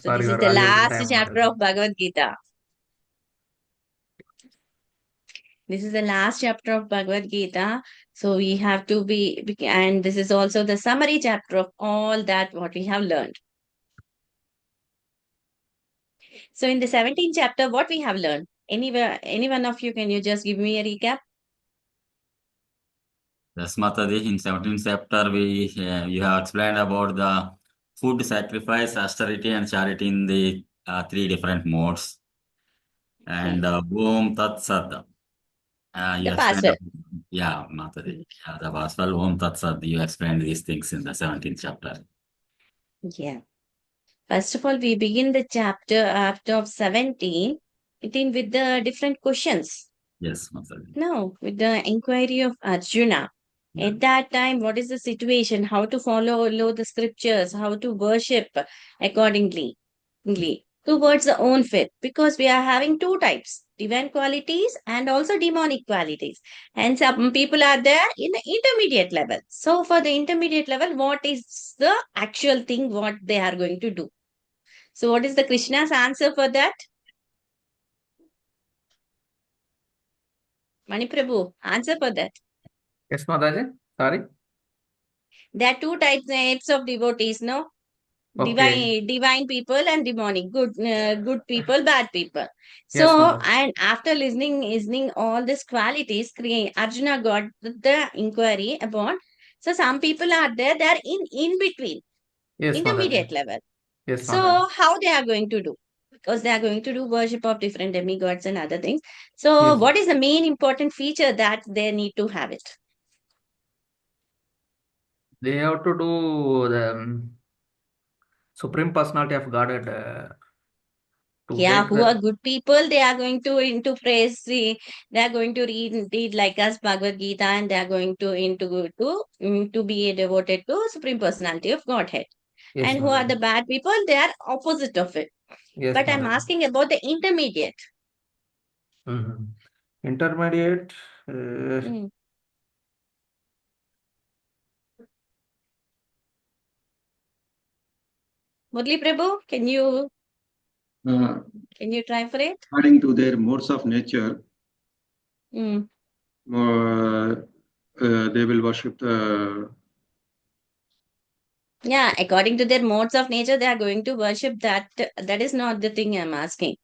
Thanks So for this is your the valuable last time, chapter Mataji. of Bhagavad Gita. This is the last chapter of Bhagavad Gita. So we have to and this is also the summary chapter of all that what we have learned. So in the 17th chapter, what we have learned? Any one of you, can you just give me a recap? Yes, Mataji, in 17th chapter, you have explained about the food sacrifice, austerity, and charity in the three different modes. And Om Tat Sat, you The past explained, well. yeah, Mataji, yeah, the was well, Om Tat Sat, you explained these things in the 17th chapter. Yeah. First of all, we begin the chapter after 17, with the different questions. Yes, Mataji. No, with the inquiry of Arjuna. Yeah. At that time, what is the situation? How to follow the scriptures? How to worship accordingly towards the own faith? Because we are having two types: divine qualities and also demonic qualities. And some people are there in the intermediate level. So, for the intermediate level, what is the actual thing what they are going to do? So, what is the Krishna's answer for that? Mani Prabhu, answer for that. Yes, Mataji. Sorry. There are two types of devotees, no? Okay. Divine people and demonic, good people, bad people. Yes, So, Mataji. and after listening all these qualities, Arjuna got the inquiry about. So, some people are there, they are in between, Yes, Mataji. intermediate level. Yes, Mataji. So, how they are going to do? Because they are going to do worship of different demigods and other things. So, Yes. what is the main important feature that they need to have it? They have to do the Supreme Personality of Godhead to Yeah, take who are the. good people, they are going to into praise. They are going to read like us Bhagavad Gita, and they are going to to be devoted to Supreme Personality of Godhead. Yes, And who are Mataji. the bad people? They are opposite of it. Yes, But I'm Mataji. asking about the intermediate. Mhm. Intermediate. Mm. Murli Prabhu, uh, can you try for it? according to their modes of nature, Mm. uh, they will worship the. Yeah, according to their modes of nature, they are going to worship that. That is not the thing I'm asking.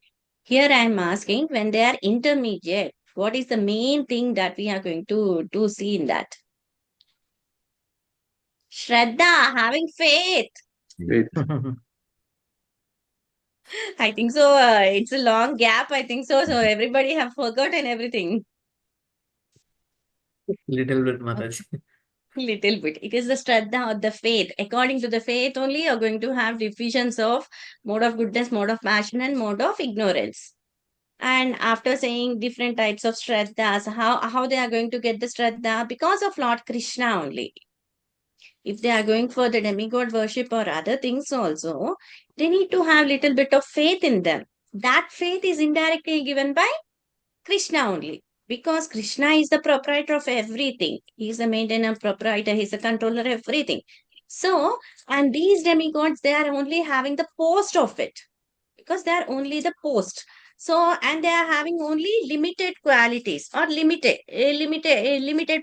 Here I am asking, when they are intermediate, what is the main thing that we are going to see in that? Shraddha, having faith. Faith. I think so. It's a long gap. I think so. So everybody have forgotten everything. Little bit, A Mataji. little bit. It is the Shraddha or the faith. According to the faith only, you're going to have divisions of mode of goodness, mode of passion, and mode of ignorance. And after saying different types of Shraddhas, how they are going to get the Shraddha? Because of Lord Krishna only. If they are going for the demigod worship or other things also, they need to have little bit of faith in them. That faith is indirectly given by Krishna only. Because Krishna is the proprietor of everything. He is the maintainer, proprietor, he is the controller, everything. So, and these demigods, they are only having the post of it. Because they are only the post. So, and they are having only limited qualities or limited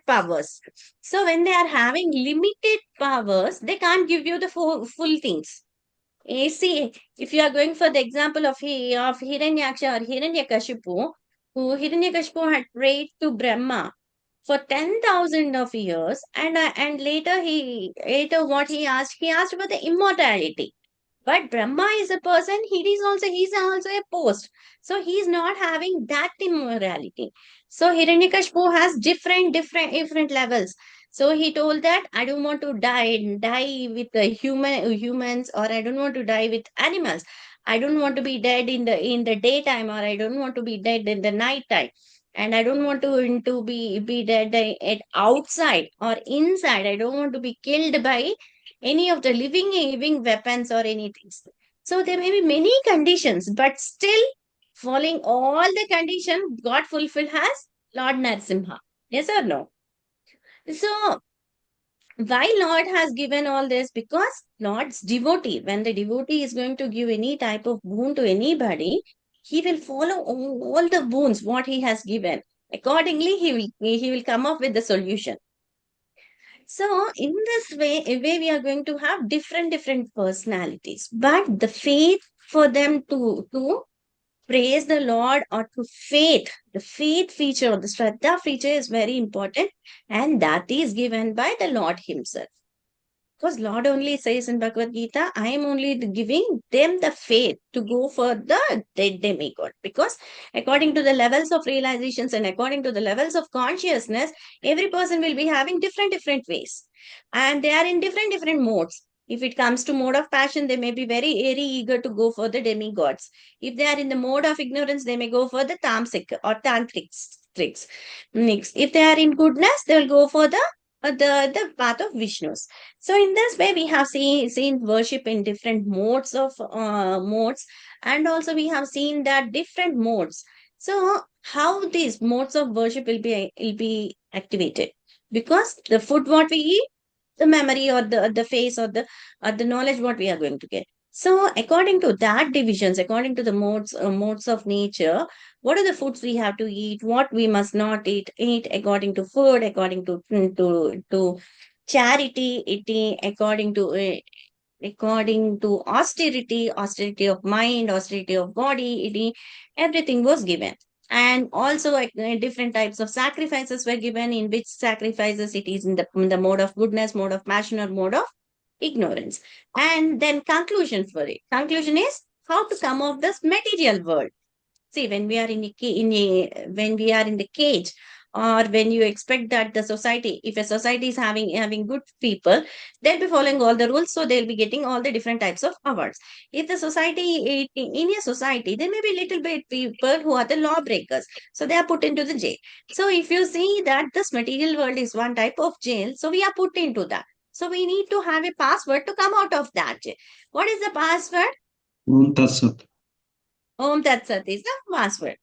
powers. So, when they are having limited powers, they can't give you the full things. See, if you are going for the example of Hiranyaksha or Hiranyakashipu, who Hiranyakashipu had prayed to Brahma for 10,000 of years, and later what he asked for the immortality. But Brahma is a person, he's also a post. So he's not having that immorality. So Hiranyakashipu has different levels. So he told that I don't want to die with the humans, or I don't want to die with animals. I don't want to be dead in the daytime, or I don't want to be dead in the night time. And I don't want to be dead at outside or inside. I don't want to be killed by any of the living weapons or anything. So there may be many conditions, but still following all the conditions, God fulfill has Lord Narsimha. Yes or no? So Why Lord has given all this? Because Lord's devotee, when the devotee is going to give any type of boon to anybody, he will follow all the boons what he has given. Accordingly, he will come up with the solution. So in this way we are going to have different personalities, but the faith for them to praise the Lord or to faith, the faith feature, the Shraddha feature is very important, and that is given by the Lord himself. Because Lord only says in Bhagavad Gita, I am only giving them the faith to go for the demigod. Because according to the levels of realizations and according to the levels of consciousness, every person will be having different ways. And they are in different modes. If it comes to mode of passion, they may be very eager to go for the demigods. If they are in the mode of ignorance, they may go for the tamasic or tantrics. Next, if they are in goodness, they will go for the path of Vishnu's. So in this way, we have seen worship in different modes, and also we have seen that different modes. So how these modes of worship will be activated? Because the food what we eat, the memory or the face or the knowledge what we are going to get. So according to that divisions, according to the modes of nature, what are the foods we have to eat, what we must not eat according to food, according to charity, eating according to austerity of mind, austerity of body, everything was given. And also different types of sacrifices were given, in which sacrifices it is in the mode of goodness, mode of passion, or mode of ignorance. And then conclusion for it. Conclusion is how to come off this material world. See, when we are when we are in the cage, or when you expect that the society, if a society is having good people, they'll be following all the rules, so they'll be getting all the different types of awards. If the society in a society, there may be little bit people who are the lawbreakers, so they are put into the jail. So if you see that this material world is one type of jail, so we are put into that. So we need to have a password to come out of that jail. What is the password? Om Tat Sat. Om Tat Sat is the password.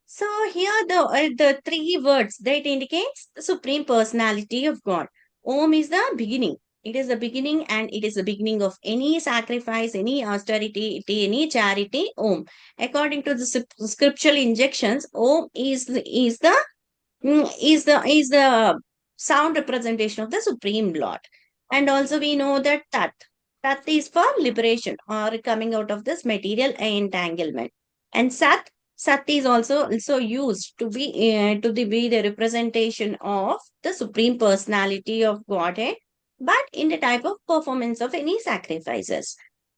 So here the three words that indicates the supreme personality of God. Om is the beginning. It is the beginning, and it is the beginning of any sacrifice, any austerity, any charity. Om. According to the scriptural injections, Om is the sound representation of the Supreme Lord. And also we know that Tat. Tat is for liberation or coming out of this material entanglement. And Sat is also used to be the representation of the Supreme Personality of Godhead, but in the type of performance of any sacrifices.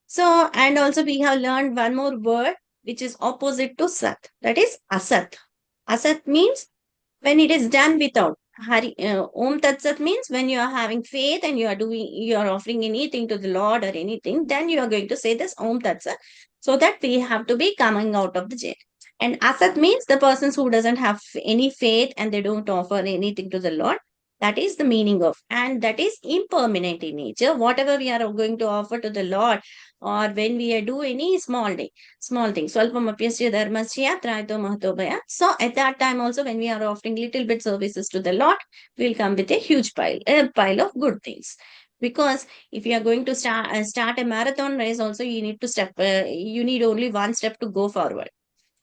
So, and also we have learned one more word which is opposite to Sat, that is Asat. Asat means when it is done without. Om Tat Sat means when you are having faith and you are offering anything to the Lord or anything, then you are going to say this Om Tat Sat, so that we have to be coming out of the jail. And Asat means the persons who doesn't have any faith and they don't offer anything to the Lord. That is the meaning of, and that is impermanent in nature. Whatever we are going to offer to the Lord, or when we do any small thing, swalpamapyasya dharmasya traito mahatobhaya. So at that time also, when we are offering little bit services to the Lord, we'll come with a huge pile of good things. Because if you are going to start a marathon race, also you need only one step to go forward.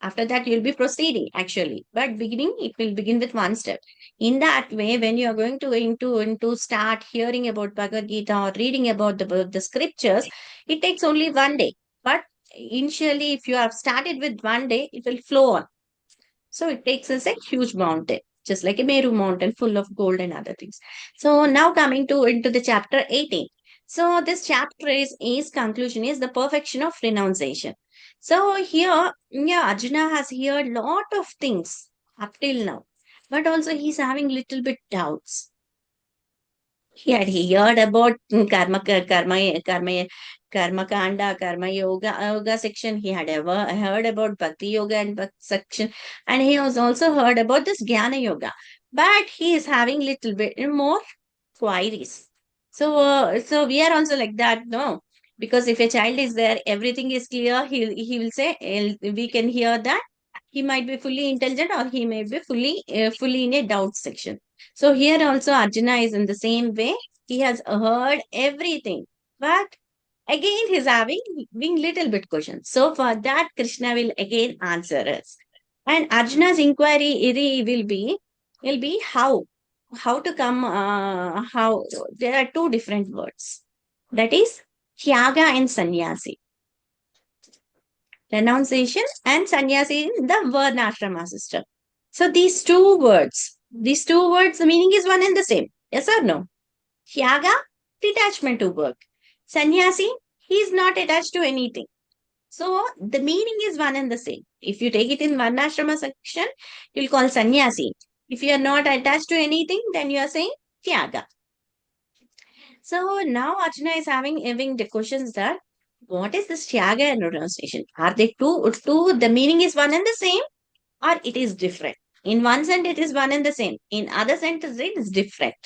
After that, you'll be proceeding actually. But beginning, it will begin with one step. In that way, when you are going to into start hearing about Bhagavad Gita or reading about the scriptures, it takes only one day. But initially, if you have started with one day, it will flow on. So it takes us a huge mountain, just like a Meru mountain full of gold and other things. So now coming into the chapter 18. So this chapter is conclusion is the perfection of renunciation. So here, yeah, Arjuna has heard lot of things up till now, but also he's having little bit doubts. He heard about karma kanda, karma yoga section. He had ever heard about bhakti yoga and bhakti section, and he was also heard about this jnana yoga. But he is having little bit more queries. So we are also like that, no? Because if a child is there, everything is clear. He will say, we can hear that He might be fully intelligent or he may be fully in a doubt section. So here also Arjuna is in the same way. He has heard everything, but again he's having being little bit questions. So for that, Krishna will again answer us. And Arjuna's inquiry will be how to come, how there are two different words, that is tyaga and sannyasi, renunciation and sannyasi in the varnashrama system. So these two words, the meaning is one and the same, yes or no? Tyaga, detachment to work. Sannyasi, he is not attached to anything. So the meaning is one and the same. If you take it in varnashrama section, you'll call sannyasi. If you are not attached to anything, then you are saying tyaga. So now Arjuna is having the questions that what is this tyaga and renunciation? Are they two? The meaning is one and the same, or it is different? In one sense, it is one and the same. In other sense, it is different.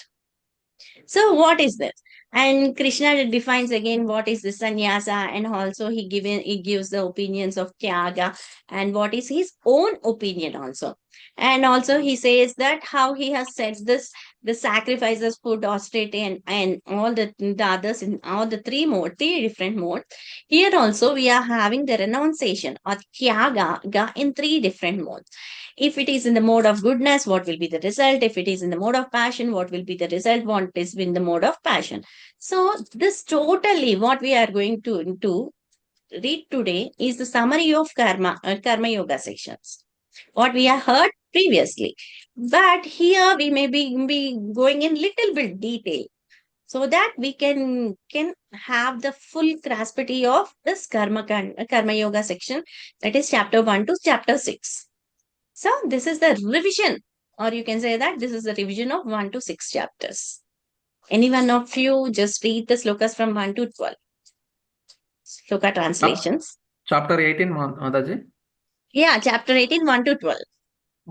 So what is this? And Krishna defines again what is the sannyasa, and also he gives the opinions of tyaga and what is his own opinion also. And also he says that how he has set this, the sacrifices, food, austerity, and all the others in all the three different modes. Here also we are having the renunciation or tyaga in three different modes. If it is in the mode of goodness, what will be the result? If it is in the mode of passion, what will be the result? What is in the mode of passion? So this totally what we are going to read today is the summary of karma yoga sections. What we have heard previously. But here we may be going in little bit detail so that we can have the full graspity of this karma yoga section, that is chapter 1 to chapter 6. So this is the revision, or you can say that this is the revision of 1 to 6 chapters. Any one of you just read the slokas from 1 to 12. Sloka translations. Chapter 18, Mataji? Yeah, chapter 18, 1 to 12.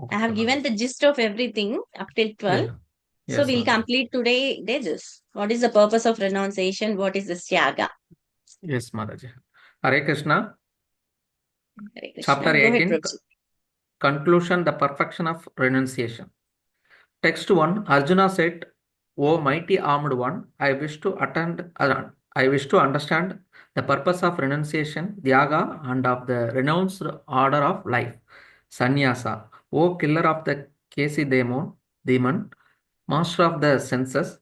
Okay, I have given the gist of everything up till 12. Yeah. So Yes, we'll Mataji. complete today this. What is the purpose of renunciation? What is the tyaga? Yes, Mataji. Hare Krishna. Hare Krishna. Chapter Go ahead, 18, Prabhuji. Conclusion, the perfection of renunciation. Text 1, Arjuna said, O mighty armed one, I wish to understand the purpose of renunciation, Dhyaga, and of the renounced order of life, Sannyasa. O killer of the Kesi demon, master of the senses.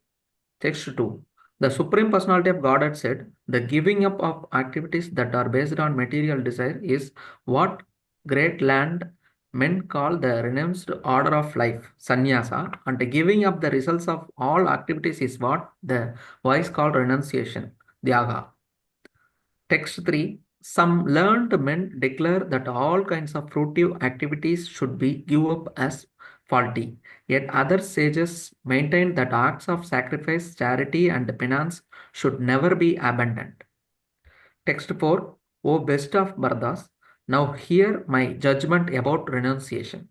Text 2. The Supreme Personality of Godhead said, the giving up of activities that are based on material desire is what great land men call the renounced order of life, sannyasa, and the giving up the results of all activities is what the wise call renunciation, dhyaga. Text 3. Some learned men declare that all kinds of fruitive activities should be given up as faulty. Yet other sages maintain that acts of sacrifice, charity, and penance should never be abandoned. Text 4. O best of Bhardas, now hear my judgment about renunciation.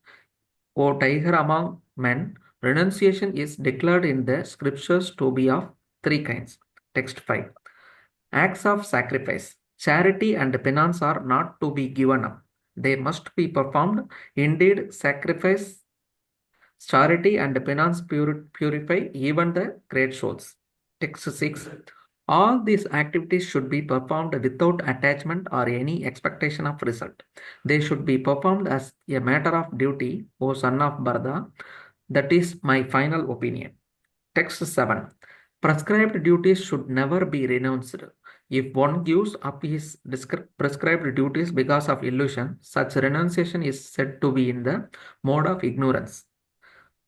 O tiger among men, renunciation is declared in the scriptures to be of three kinds. Text 5. Acts of sacrifice, charity, and penance are not to be given up. They must be performed. Indeed, sacrifice, charity, and penance purify even the great souls. Text 6. All these activities should be performed without attachment or any expectation of result. They should be performed as a matter of duty, O son of Bharda. That is my final opinion. Text 7. Prescribed duties should never be renounced. If one gives up his prescribed duties because of illusion, such renunciation is said to be in the mode of ignorance.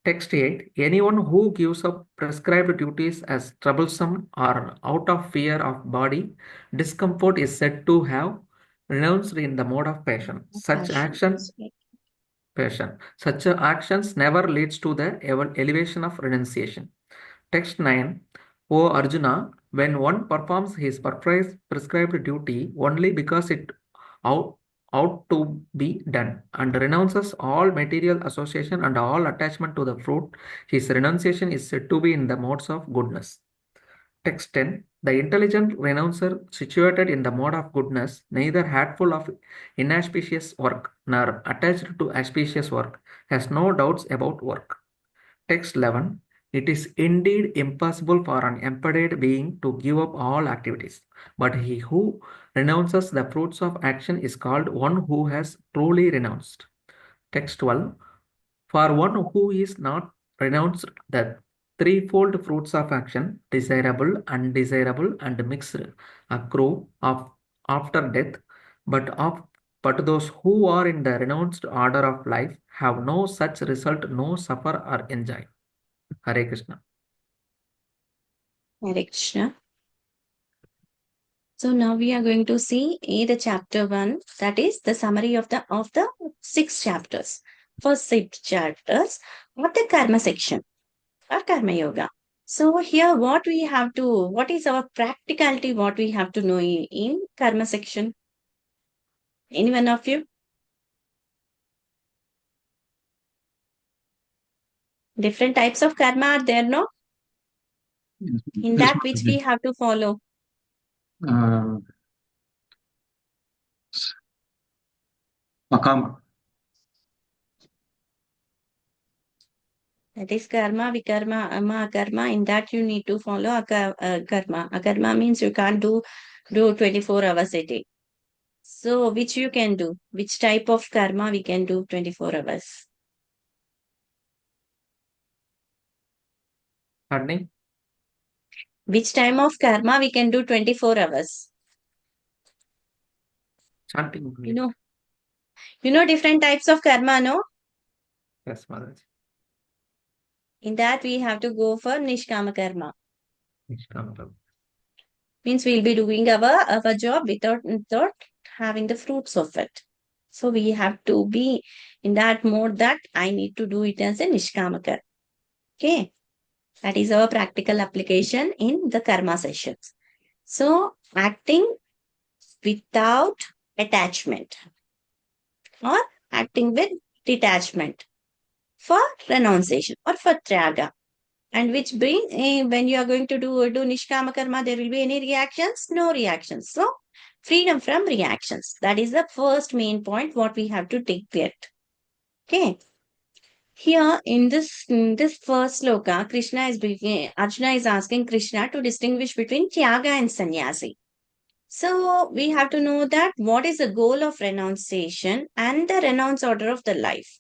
Text 8. Anyone who gives up prescribed duties as troublesome or out of fear of body discomfort is said to have renounced in the mode of passion. Such actions never leads to the elevation of renunciation. Text 9. O Arjuna, when one performs his prescribed duty only because it ought to be done and renounces all material association and all attachment to the fruit, his renunciation is said to be in the modes of goodness. Text 10. The intelligent renouncer situated in the mode of goodness, neither hateful of inauspicious work nor attached to auspicious work, has no doubts about work. Text 11. It is indeed impossible for an embodied being to give up all activities, but he who renounces the fruits of action is called one who has truly renounced. Text 12. For one who is not renounced the threefold fruits of action, desirable, undesirable, and mixed, accrue of after death, but of but those who are in the renounced order of life have no such result, no suffer or enjoy. Hare Krishna. Hare Krishna. So now we are going to see the chapter 1, that is the summary of the 6 chapters. First 6 chapters of the karma section or karma yoga. So here what is our practicality, what we have to know in karma section? Any one of you? Different types of karma are there, no? In Yes, that which we Mataji. have to follow. Akama. That is karma, vikarma, akarma. In that you need to follow karma. Akarma means you can't do 24 hours a day. So which you can do? Which type of karma we can do 24 hours? Pardon? Which time of karma we can do 24 hours? Chanting. You know different types of karma, no? Yes, Mataji. In that we have to go for nishkama karma. Nishkama. Means we'll be doing our job without having the fruits of it. So we have to be in that mode that I need to do it as a nishkama karma. Okay. That is our practical application in the karma sessions. So acting without attachment or acting with detachment for renunciation or for tyaga. And which when you are going to do nishkama karma, there will be any reactions? No reactions. So freedom from reactions. That is the first main point what we have to take care. Okay. Here in this first sloka, Arjuna is asking Krishna to distinguish between tyaga and sannyasi. So we have to know that what is the goal of renunciation and the renounce order of the life.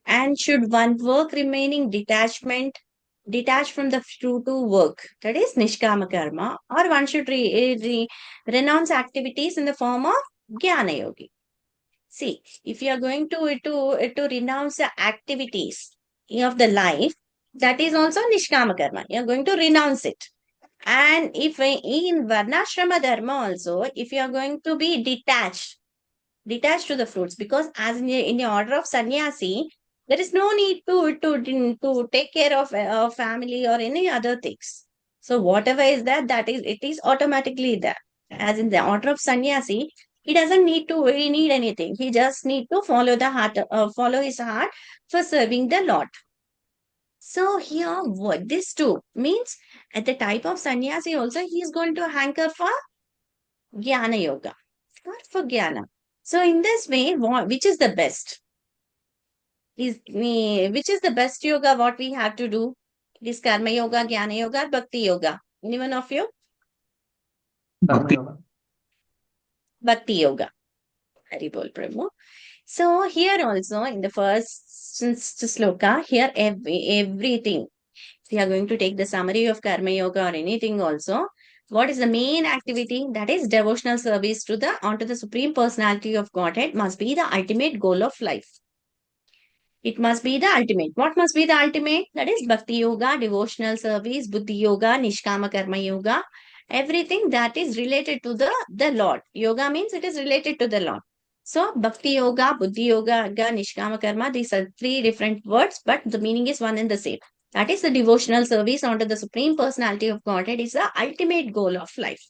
And should one work remaining detached from the fruit to work, that is nishkama karma, or one should renounce activities in the form of jnana yogi. See, if you are going to renounce the activities of the life, that is also nishkama karma. You are going to renounce it. And if in varnashrama dharma also, if you are going to be detached to the fruits, because as in the order of sannyasi, there is no need to take care of family or any other things. So whatever is that, it is automatically there. As in the order of sannyasi, he doesn't need to need anything. He just need to follow his heart for serving the Lord. So here, what this too means, at the type of sannyasi also, he is going to hanker for jnana yoga or for jnana. So in this way, which is the best? Which is the best yoga what we have to do? It is karma yoga, jnana yoga, bhakti yoga. Anyone of you? Bhakti. Bhakti yoga. Hari bol Prabhu. So here also in the first sloka, here everything. We are going to take the summary of karma yoga or anything also. What is the main activity? That is devotional service onto the Supreme Personality of Godhead must be the ultimate goal of life. It must be the ultimate. What must be the ultimate? That is bhakti yoga, devotional service, buddhi yoga, nishkama karma yoga. Everything that is related to the Lord. Yoga means it is related to the Lord. So bhakti yoga, buddhi yoga, nishkama karma, these are 3 different words, but the meaning is one and the same. That is the devotional service onto the Supreme Personality of Godhead is the ultimate goal of life.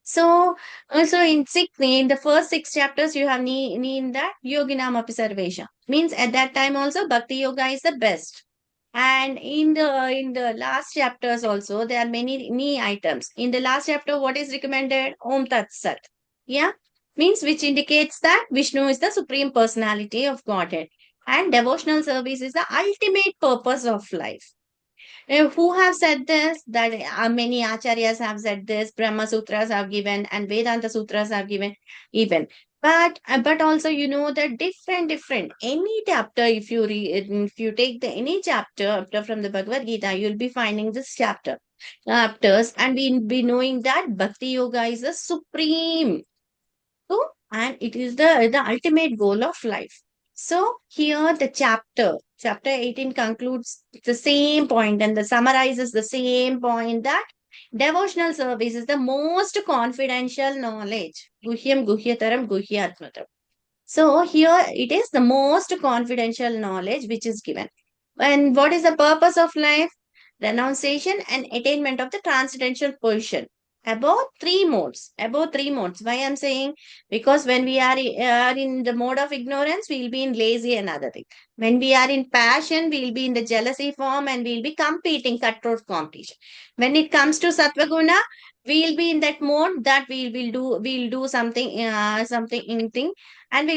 So in the first 6 chapters, you have in that yoginam api sarvesha. Means at that time also, bhakti yoga is the best. And in the last chapters also, there are many items. In the last chapter, what is recommended? Om Tat Sat. Yeah, means which indicates that Vishnu is the supreme personality of Godhead, and devotional service is the ultimate purpose of life. Who have said this? That many acharyas have said this. Brahma Sutras have given, and Vedanta Sutras have given even. But also that different any chapter, if you take the any chapter from the Bhagavad Gita, you'll be finding this chapters, and we'll be knowing that Bhakti Yoga is the supreme. So, and it is the ultimate goal of life. So here the chapter 18 concludes the same point and the summarizes the same point, that devotional service is the most confidential knowledge. Guhyam guhyataram guhyatmatam. So here it is the most confidential knowledge which is given. And what is the purpose of life? Renunciation and attainment of the transcendental position. Above three modes. Above three modes. Why I'm saying? Because when we are in the mode of ignorance, we'll be in lazy and other thing. When we are in passion, we'll be in the jealousy form and we'll be competing, cutthroat competition. When it comes to sattva guna, we'll be in that mode that we'll do something in thing, and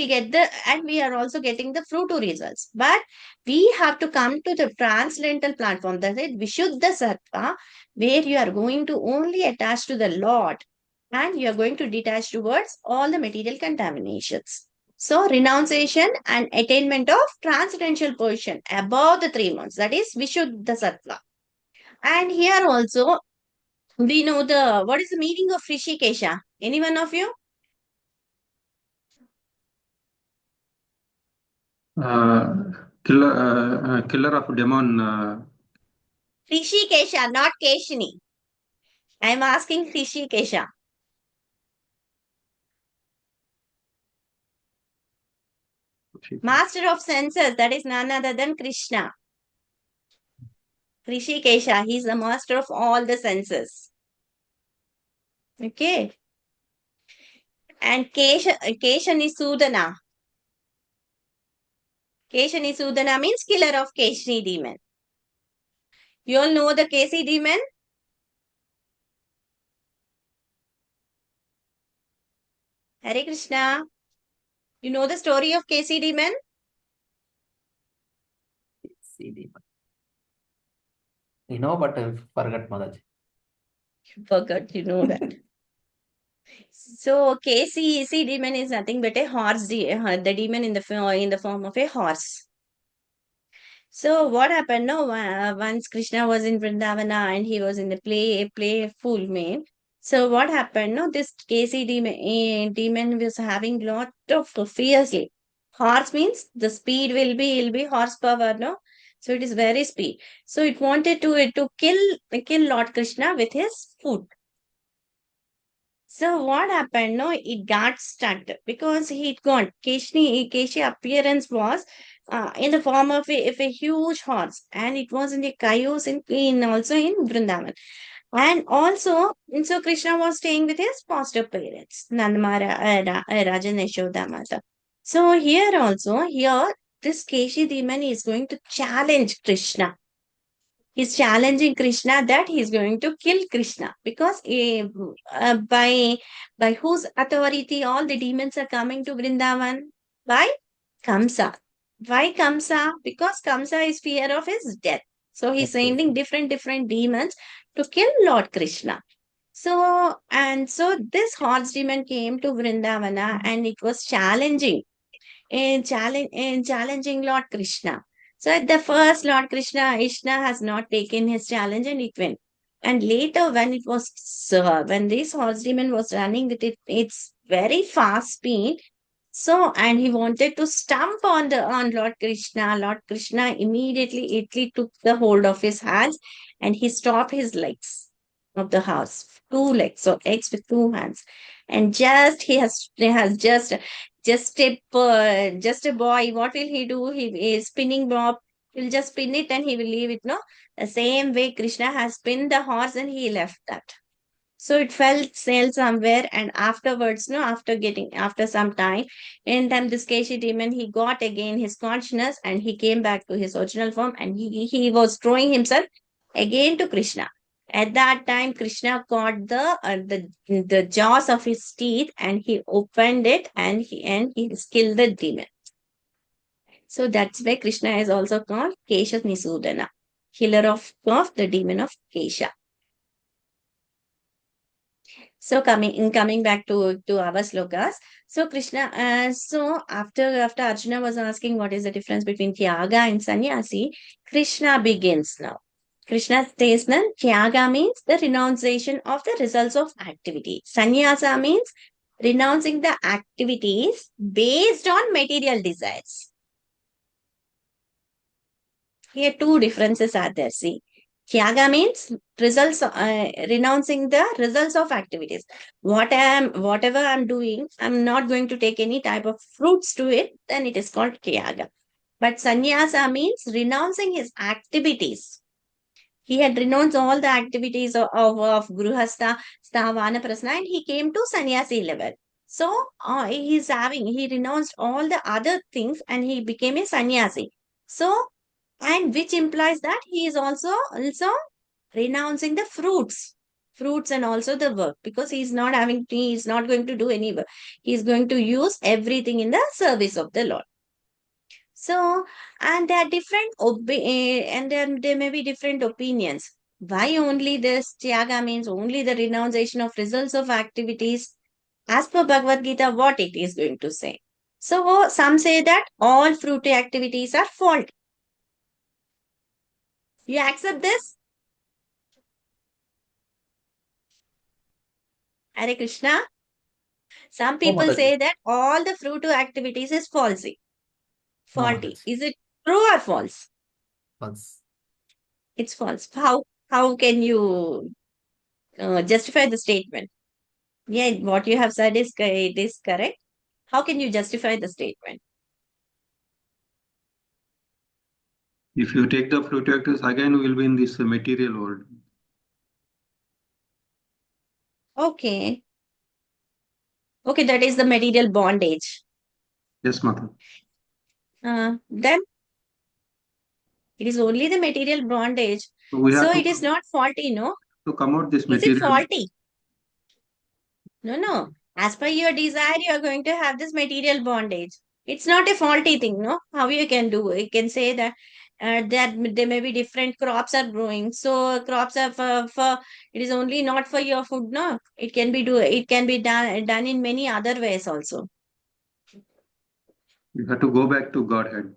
we are also getting the fruit results. But we have to come to the transcendental platform, that is Vishuddha Sattva, where you are going to only attach to the Lord and you are going to detach towards all the material contaminations. So, renunciation and attainment of transcendental position above the three months, that is Vishuddha Sattva. And here also, we know what is the meaning of Rishikesha? Any one of you? Killer of demon. Rishikesha, not Keshini. I am asking Rishikesha. Master of senses, that is none other than Krishna. Rishikesha, he is the master of all the senses. Okay. And Keshanisudana. Keshanisudana means killer of Keshani demon. You all know the Keshi demon? Hare Krishna. You know the story of Keshi demon? CD. You know, but I forgot, Mother. Forgot, you know that. So Keshi demon is nothing but a horse, the demon in the form of a horse. So what happened? No, once Krishna was in Vrindavana and he was in the playful mood. So what happened? No, this Kesi demon was having lot of fiercely. Horse means the speed will be horsepower, no? So it is very speed. So it wanted to kill Lord Krishna with his foot. So what happened? No, it got stuck because he got Keshi appearance was in the form of a huge horse, and it was in the chaos also in Vrindavan. And also, so Krishna was staying with his foster parents, Nandamara, Raja and Yashoda Mata. So here, this Keshi demon is going to challenge Krishna. He's challenging Krishna that he's going to kill Krishna, because by whose authority all the demons are coming to Vrindavan? By Kamsa. Why Kamsa? Because Kamsa is fear of his death. So he's sending different demons to kill Lord Krishna. So this horse demon came to Vrindavana and it was challenging challenging Lord Krishna. So at the first, Lord Krishna has not taken his challenge and it went. And later, when this horse demon was running with its very fast speed, so and he wanted to stamp on Lord Krishna. Lord Krishna immediately took the hold of his hands and he stopped his legs of the horse, two legs, so legs with two hands, and he has just a boy. What will he do? He is spinning blob. He'll just spin it and he will leave it. No, the same way Krishna has spinned the horse and he left that. So it fell somewhere, and afterwards, after some time, in time this Keshi demon, he got again his consciousness and he came back to his original form, and he was throwing himself again to Krishna. At that time, Krishna caught the jaws of his teeth and he opened it, and he killed the demon. So that's why Krishna is also called Kesha Nisudana, killer of the demon of Kesha. So coming back to our slokas. So Krishna, so after Arjuna was asking what is the difference between Tyaga and Sannyasi, Krishna begins now. Krishna says that Tyaga means the renunciation of the results of activity. Sannyasa means renouncing the activities based on material desires. Here two differences are there. See, Tyaga means renouncing the results of activities. Whatever I'm doing, I'm not going to take any type of fruits to it, then it is called Tyaga. But Sannyasa means renouncing his activities. He had renounced all the activities of Gruhastha, Vanaprasna, and he came to sannyasi level. So he renounced all the other things and he became a sannyasi. So, and which implies that he is also renouncing the fruits and also the work, because he is not going to do any work. He is going to use everything in the service of the Lord. So, and there are and there may be different opinions. Why only this Tyaga means only the renunciation of results of activities? As per Bhagavad Gita, what it is going to say. So, some say that all fruity activities are fault. You accept this? Hare Krishna. Some people say that all the fruity activities is faulty. Is it true or false? False. It's false. How can you justify the statement? Yeah, what you have said is correct. How can you justify the statement? If you take the fruit actors, again we will be in this material world. Okay. Okay, that is the material bondage. Yes, Mother. Then it is only the material bondage. So it is not faulty, no? to come out this Is material. it faulty? No. As per your desire, you are going to have this material bondage. It's not a faulty thing, no? How you can do? You can say that there may be different crops are growing. So crops are for it is only not for your food, no? It can be done in many other ways also. You have to go back to Godhead.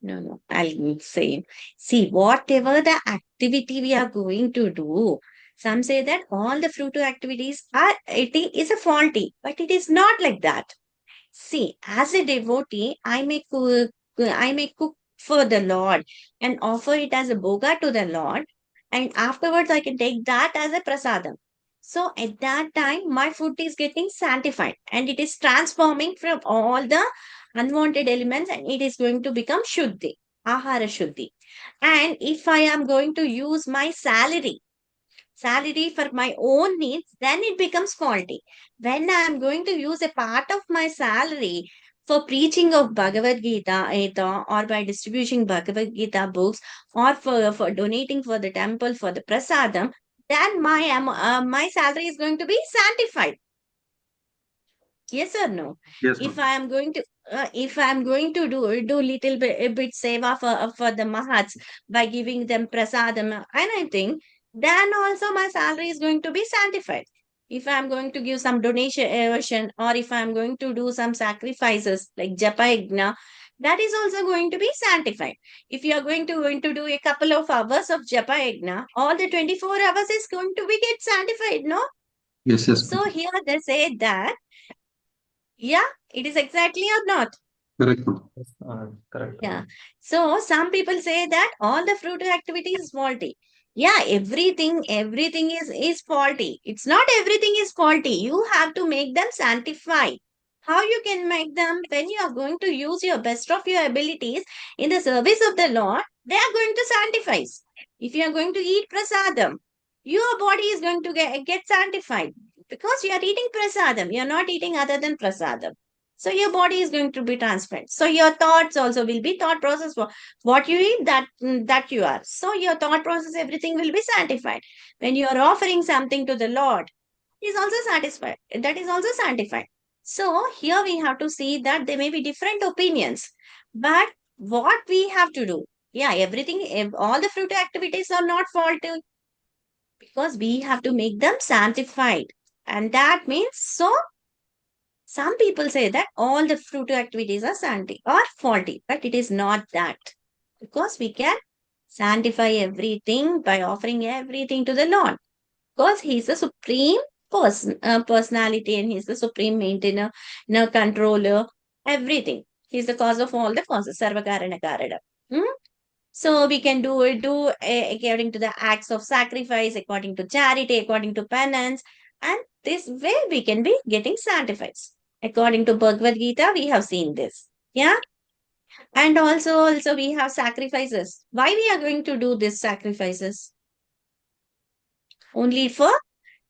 No. I'll say, see, whatever the activity we are going to do, some say that all the fruit activities it is a faulty, but it is not like that. See, as a devotee, I may cook for the Lord and offer it as a bhoga to the Lord, and afterwards I can take that as a prasadam. So at that time, my food is getting sanctified and it is transforming from all the unwanted elements and it is going to become shuddhi, ahara shuddhi. And if I am going to use my salary for my own needs, then it becomes faulty. When I am going to use a part of my salary for preaching of Bhagavad Gita or by distributing Bhagavad Gita books or for donating for the temple for the prasadam, then my salary is going to be sanctified. Yes or no? Yes, If Mother. I am going to do little bit seva for the mahats by giving them prasadam and I think then also my salary is going to be sanctified. If I am going to give some donation or if I am going to do some sacrifices like japa yajna, that is also going to be sanctified. If you are going to do a couple of hours of japa yajna, all the 24 hours is going to be get sanctified, no? Yes. So here they say that, yeah, it is exactly or not. Correct, Mother. Correct. Yeah. So some people say that all the fruit activity is faulty. Yeah, everything is faulty. It's not everything is faulty. You have to make them sanctify. How you can make them when you are going to use your best of your abilities in the service of the Lord, they are going to sanctify. If you are going to eat prasadam, your body is going to get sanctified because you are eating prasadam. You are not eating other than prasadam. So your body is going to be transparent. So your thoughts also will be thought process for what you eat, that you are. So your thought process, everything will be sanctified. When you are offering something to the Lord, he is also satisfied. That is also sanctified. So here we have to see that there may be different opinions, but what we have to do, yeah, everything, all the fruit activities are not faulty because we have to make them sanctified. And that means, so some people say that all the fruit activities are faulty, but it is not that because we can sanctify everything by offering everything to the Lord because He's the supreme personality and He's the supreme maintainer, no controller, everything. He's the cause of all the causes, Sarvakarana Karana. Hmm? So we can according to the acts of sacrifice, according to charity, according to penance, and this way we can be getting sanctified. According to Bhagavad Gita, we have seen this. Yeah. And also we have sacrifices. Why we are going to do these sacrifices? Only for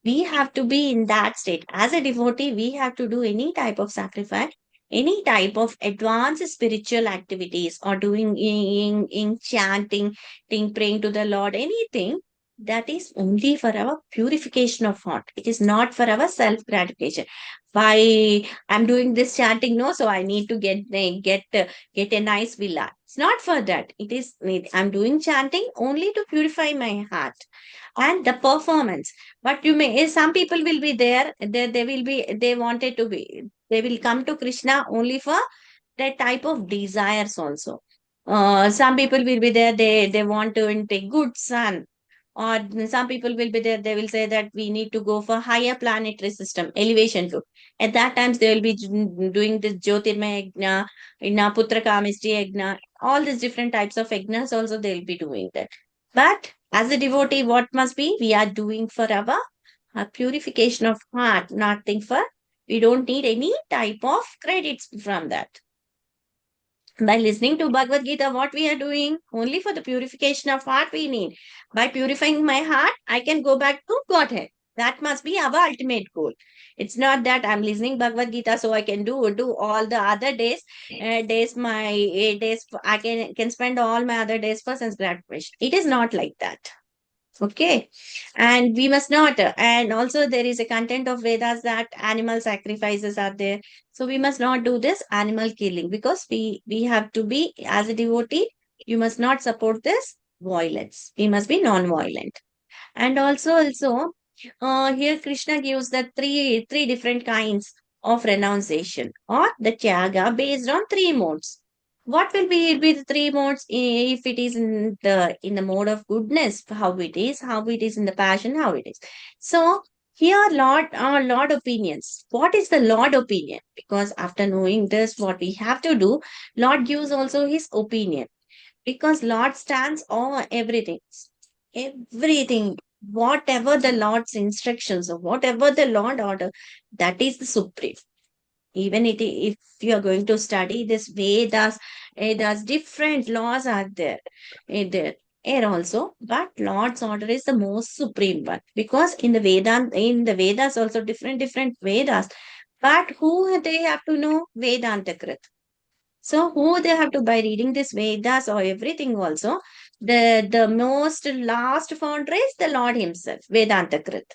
we have to be in that state. As a devotee, we have to do any type of sacrifice, any type of advanced spiritual activities, or doing in chanting, praying to the Lord, anything that is only for our purification of heart. It is not for our self gratification. Why I'm doing this chanting? No, so I need to get a nice villa. It's not for that. It is I'm doing chanting only to purify my heart and the performance. But you may, some people will be there, they will be, they wanted to be, they will come to Krishna only for that type of desires also. Some people will be there, they want to take good sun. Or some people will be there, they will say that we need to go for higher planetary system, elevation too. At that times, they will be doing this Jyotirmaya Yajna, Putra Kamishti Yajna, all these different types of yajnas also they will be doing that. But as a devotee, what must be? We are doing for our purification of heart, nothing for, we don't need any type of credits from that. By listening to Bhagavad Gita, what we are doing? Only for the purification of heart we need. By purifying my heart, I can go back to Godhead. That must be our ultimate goal. It's not that I'm listening Bhagavad Gita so I can do all the other days I can spend all my other days for sense gratification. It is not like that. Okay. And we must not, and also there is a content of Vedas that animal sacrifices are there. So we must not do this animal killing because we have to be, as a devotee, you must not support this violence. We must be non-violent. And here Krishna gives the three different kinds of renunciation or the tyaga based on three modes. What will be the three modes? If it is in the mode of goodness, how it is in the passion, how it is. So here Lord opinions. What is the Lord opinion? Because after knowing this, what we have to do, Lord gives also his opinion. Because Lord stands over everything. Everything. Whatever the Lord's instructions or whatever the Lord order, that is the supreme. Even if you are going to study this Vedas, different laws are there. There also, but Lord's order is the most supreme one because in the Vedas also different Vedas, but who they have to know? Vedanta Krit. So who they have to, by reading this Vedas or everything also, the most last founder is the Lord himself, Vedanta Krit.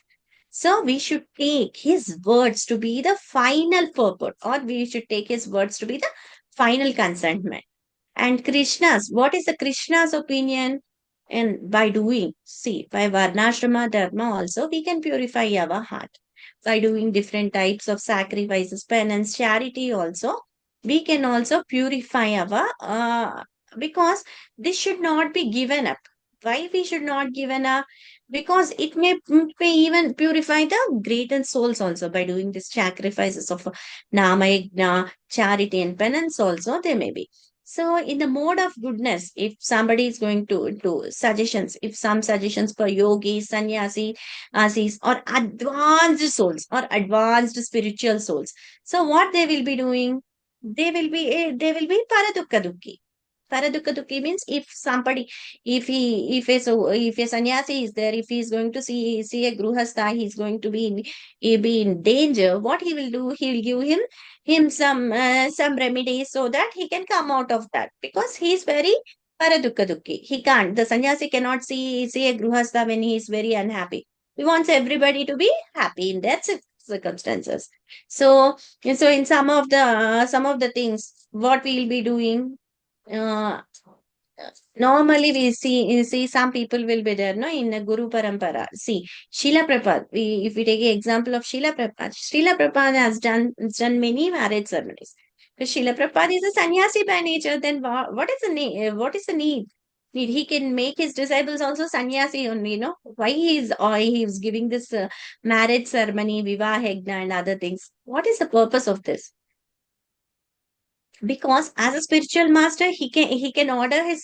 So we should take his words to be the final purport, or we should take his words to be the final consentment. And Krishna's, what is the Krishna's opinion? And by doing, see, by Varnashrama Dharma also, we can purify our heart. By doing different types of sacrifices, penance, charity also, we can also purify because this should not be given up. Why we should not given up? Because it may even purify the greater souls also by doing these sacrifices of Nama Yajna, charity and penance also, they may be. So in the mode of goodness, if somebody is going to do suggestions, if some suggestions for yogis, asis, or advanced souls or advanced spiritual souls. So what they will be doing? They will be paradukka dukki. Paradukka means if somebody, if a sannyasi is there, if he's going to see a gruhastha, he's going to be in danger. What he will do? He will give him some remedies so that he can come out of that, because he's very paradukka. He can't. The sannyasi cannot see a gruhastha when he is very unhappy. He wants everybody to be happy in that circumstances. So in some of the things, what we'll be doing, uh, normally we see some people will be there, no, in a Guru Parampara. See, Srila Prabhupada, if we take an example of Srila Prabhupada has done many marriage ceremonies. Because Srila Prabhupada is a sannyasi by nature, then what is the need? What is the need? He can make his disciples also sannyasi only, Why he is giving this marriage ceremony, Vivah Yajna and other things? What is the purpose of this? Because as a spiritual master, he can order his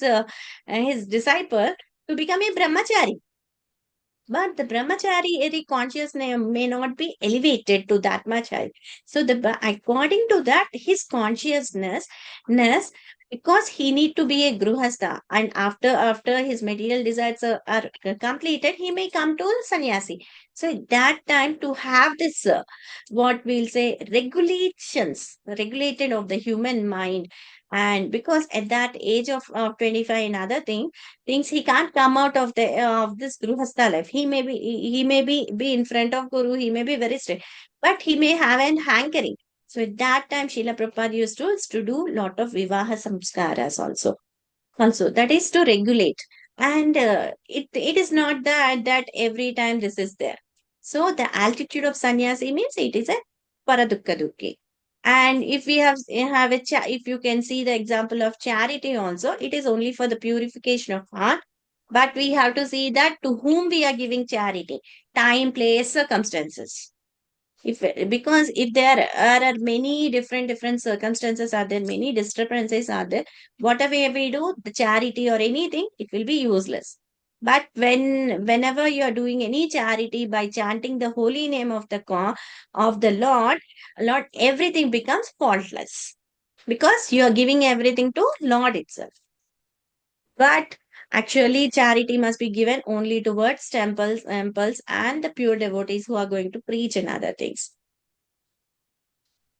disciple to become a brahmachari, but the brahmachari consciousness may not be elevated to that much high. So according to that, his consciousness, because he need to be a gruhastha, and after his material desires are completed, he may come to sannyasi. So at that time, to have this what we'll say regulated of the human mind, and because at that age of 25 and other things, he can't come out of this gruhastha life. He may be in front of guru, he may be very strict, but he may have an hankering. So at that time, Srila Prabhupada used to do lot of vivaha samskaras also that is to regulate. And it is not that every time this is there. So the altitude of sannyasi means it is a paradukka dukki. And if we if you can see the example of charity also, it is only for the purification of heart. But we have to see that to whom we are giving charity: time, place, circumstances. Because if there are many different circumstances, are there many disturbances, are there, whatever we do, the charity or anything, it will be useless. But whenever you are doing any charity by chanting the holy name of the Lord, everything becomes faultless, because you are giving everything to Lord itself. But actually, charity must be given only towards temples and the pure devotees who are going to preach and other things.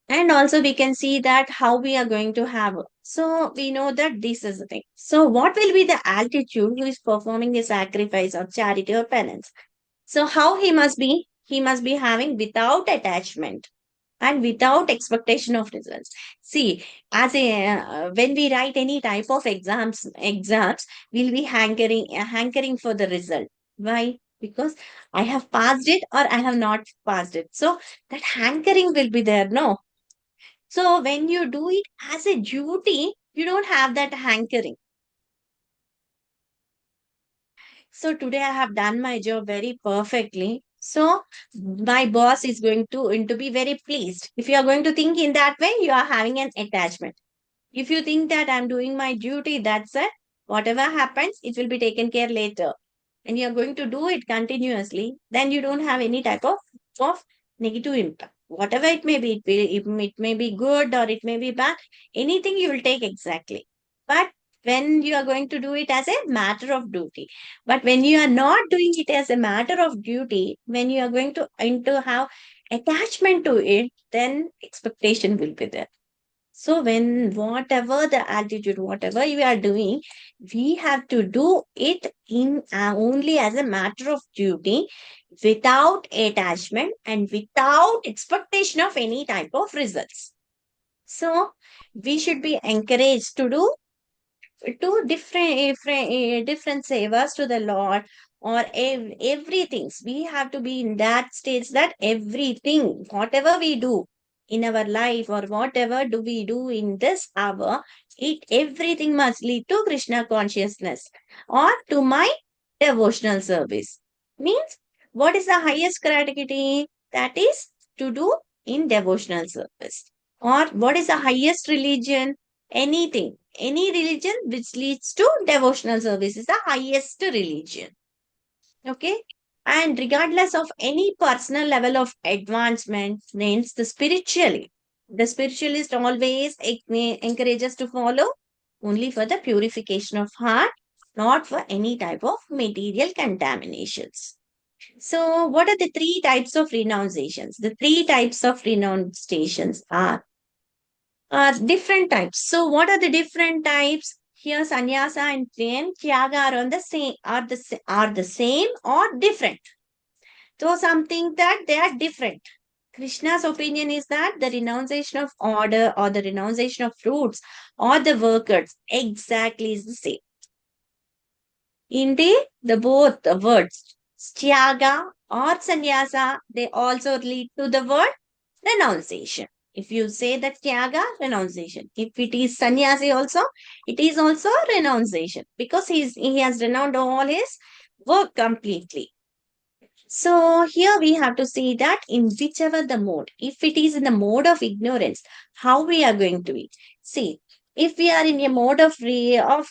And also we can see that how we are going to have. So we know that this is the thing. So what will be the altitude who is performing a sacrifice of charity or penance? So how he must be? He must be having without attachment and without expectation of results. See, as when we write any type of exams, we'll be hankering for the result. Why? Because I have passed it or I have not passed it. So that hankering will be there, no? So when you do it as a duty, you don't have that hankering. So today I have done my job very perfectly. So my boss is going to be very pleased. If you are going to think in that way, you are having an attachment. If you think that I'm doing my duty, that's it. Whatever happens, it will be taken care later. And you're going to do it continuously, then you don't have any type of negative impact. Whatever it may be, it may be good or it may be bad, anything you will take exactly. But when you are going to do it as a matter of duty, but when you are not doing it as a matter of duty, when you are going to have attachment to it, then expectation will be there. So when whatever the attitude, whatever you are doing, we have to do it in only as a matter of duty, without attachment and without expectation of any type of results. So we should be encouraged to do different sevas to the Lord, or everything. We have to be in that stage that everything, whatever we do in our life or whatever do we do in this hour, everything must lead to Krishna consciousness or to my devotional service. Means, what is the highest category? That is to do in devotional service. Or what is the highest religion? Anything, any religion which leads to devotional service is the highest religion. Okay. And regardless of any personal level of advancement, means the spiritualist always encourages to follow only for the purification of heart, not for any type of material contaminations. So, what are the three types of renunciations? The three types of renunciations are different types. So, what are the different types? Here, sannyasa and tyaga are on the same, are the same or different. So, something that they are different. Krishna's opinion is that the renunciation of order or the renunciation of fruits or the workers exactly is the same. Indeed, the both the words tyaga or sannyasa, they also lead to the word renunciation. If you say that tyaga, renunciation. If it is sannyasi also, it is also renunciation because he has renounced all his work completely. So here we have to see that in whichever the mode, if it is in the mode of ignorance, how we are going to be. See, if we are in a mode of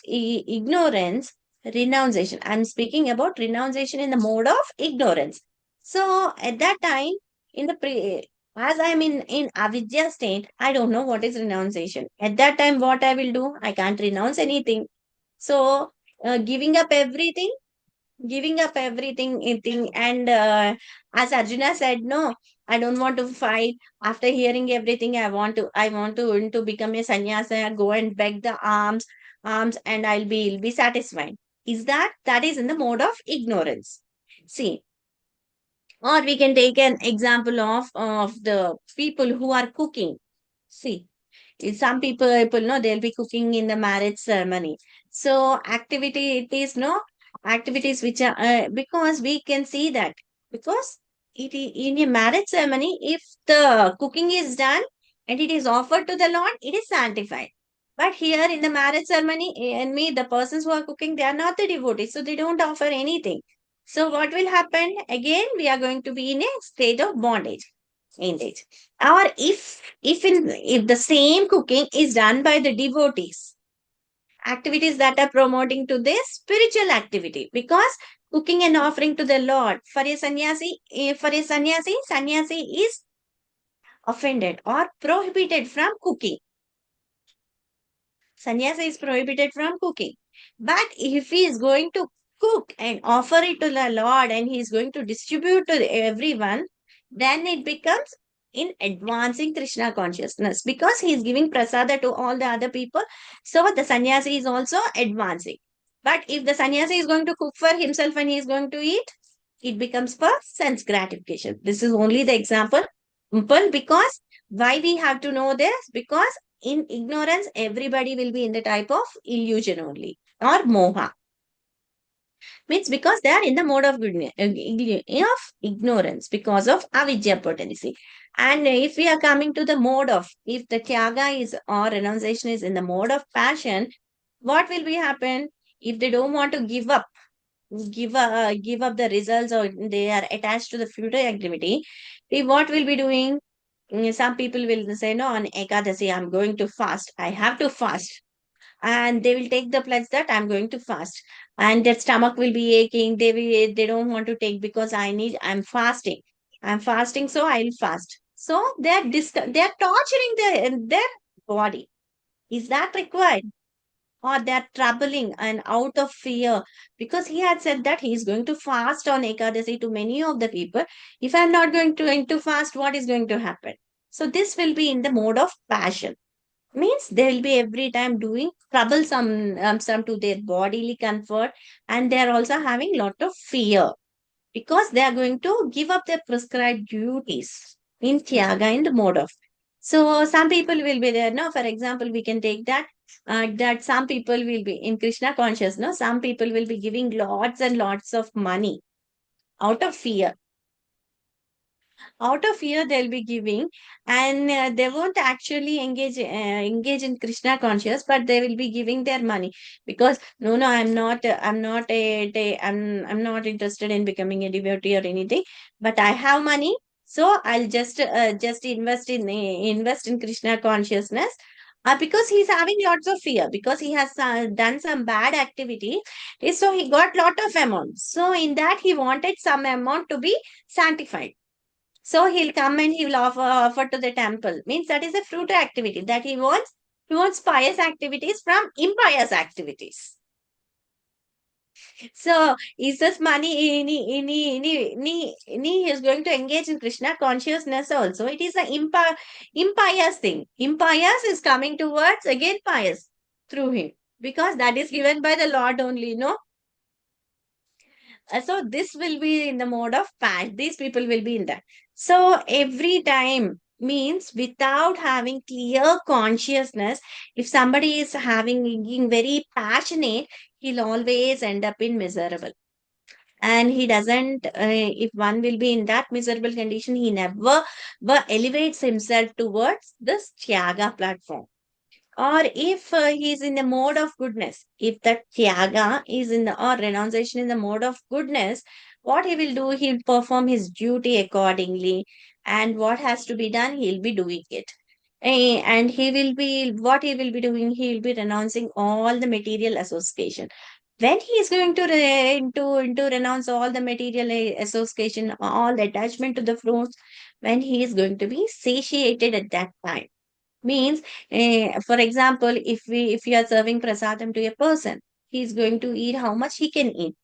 ignorance, renunciation. I'm speaking about renunciation in the mode of ignorance. So at that time, in the as I'm in avidya state, I don't know what is renunciation. At that time, what I will do, I can't renounce anything. So giving up everything and as Arjuna said, no, I don't want to fight. After hearing everything, I want to become a sannyasa, go and beg the alms, and I'll be satisfied. That is in the mode of ignorance. See, or we can take an example of the people who are cooking. See, some people know they'll be cooking in the marriage ceremony. So activities which are because we can see that because in a marriage ceremony, if the cooking is done and it is offered to the Lord, it is sanctified. But here in the marriage ceremony, and me, the persons who are cooking, they are not the devotees, so they don't offer anything. So what will happen? Again, we are going to be in a state of bondage. Indeed. Or if the same cooking is done by the devotees, activities that are promoting to this spiritual activity, because cooking and offering to the Lord for a sannyasi is offended or prohibited from cooking. Sannyasa is prohibited from cooking. But if he is going to cook and offer it to the Lord and he is going to distribute to everyone, then it becomes in advancing Krishna consciousness because he is giving prasada to all the other people. So the sannyasi is also advancing. But if the sannyasi is going to cook for himself and he is going to eat, it becomes for sense gratification. This is only the example. Because why we have to know this? Because in ignorance, everybody will be in the type of illusion only or moha. Means because they are in the mode of ignorance because of avidya potency. And if we are coming to the mode of, if the tyaga is or renunciation is in the mode of passion, what will be happen? If they don't want to give up the results, or they are attached to the future activity, what will be doing? Some people will say, no, on Ekadasi, I'm going to fast. I have to fast. And they will take the pledge that I'm going to fast. And their stomach will be aching. They don't want to take because I'm fasting. I'm fasting, so I'll fast. So they're torturing their body. Is that required? Or they're troubling and out of fear, because he had said that he is going to fast on Ekadasi to many of the people. If I'm not going to fast, what is going to happen? So this will be in the mode of passion. Means they will be every time doing troublesome some to their bodily comfort, and they are also having lot of fear because they are going to give up their prescribed duties in Tyaga in the mode of. So some people will be there. No, for example, we can take that some people will be in Krishna consciousness. No, some people will be giving lots and lots of money out of fear. Out of fear they'll be giving, and they won't actually engage in Krishna conscious, but they will be giving their money because no, I'm not interested in becoming a devotee or anything, but I have money, so I'll just invest in Krishna consciousness. Because he's having lots of fear, because he has done some bad activity, so he got lot of amount, so in that he wanted some amount to be sanctified. So he'll come and he will offer to the temple. Means that is a fruit activity that he wants. towards pious activities from impious activities. So, is this money he is going to engage in Krishna consciousness also? It is an impious thing. Impious is coming towards again pious through him, because that is given by the Lord only, no? So this will be in the mode of passion. These people will be in that. So every time means without having clear consciousness, if somebody is being very passionate, he'll always end up in miserable. And he doesn't, if one will be in that miserable condition, he never elevates himself towards this Tyaga platform. Or if he is in the mode of goodness, if that Tyaga is in the, or renunciation in the mode of goodness, what he will do, he'll perform his duty accordingly. And what has to be done, he'll be doing it. And he will be, what he will be doing, he will be renouncing all the material association. When he is going to into renounce all the material association, all attachment to the fruits, when he is going to be satiated at that time. Means, for example, if we are serving prasadam to a person, he is going to eat how much he can eat.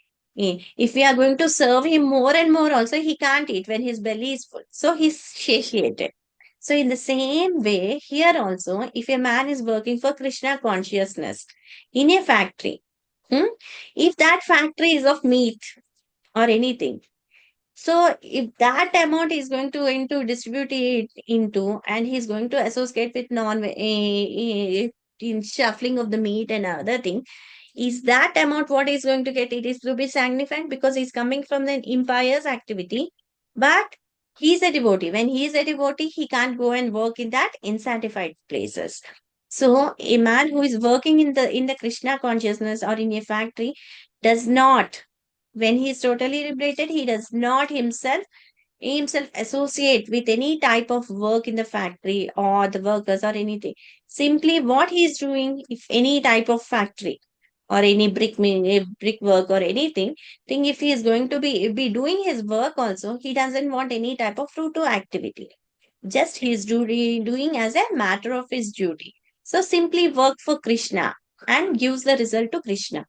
If we are going to serve him more and more also, he can't eat when his belly is full. So he's satiated. So in the same way, here also, if a man is working for Krishna consciousness in a factory, if that factory is of meat or anything, so if that amount is going to into distribute it into, and he's going to associate with in shuffling of the meat and other thing, is that amount what he's going to get? It is to be significant because he's coming from the impious activity, but he's a devotee. When he is a devotee, he can't go and work in that insatisfied places. So a man who is working in the Krishna consciousness or in a factory does not, when he is totally liberated, he does not himself associate with any type of work in the factory or the workers or anything. Simply what he is doing, if any type of factory or any brick work or anything, think if he is going to be doing his work also, he doesn't want any type of fruit to activity. Just he is doing as a matter of his duty. So simply work for Krishna and gives the result to Krishna.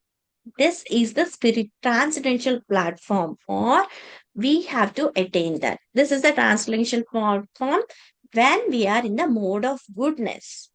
This is the spirit transcendental platform, or we have to attain that. This is the transcendental platform when we are in the mode of goodness.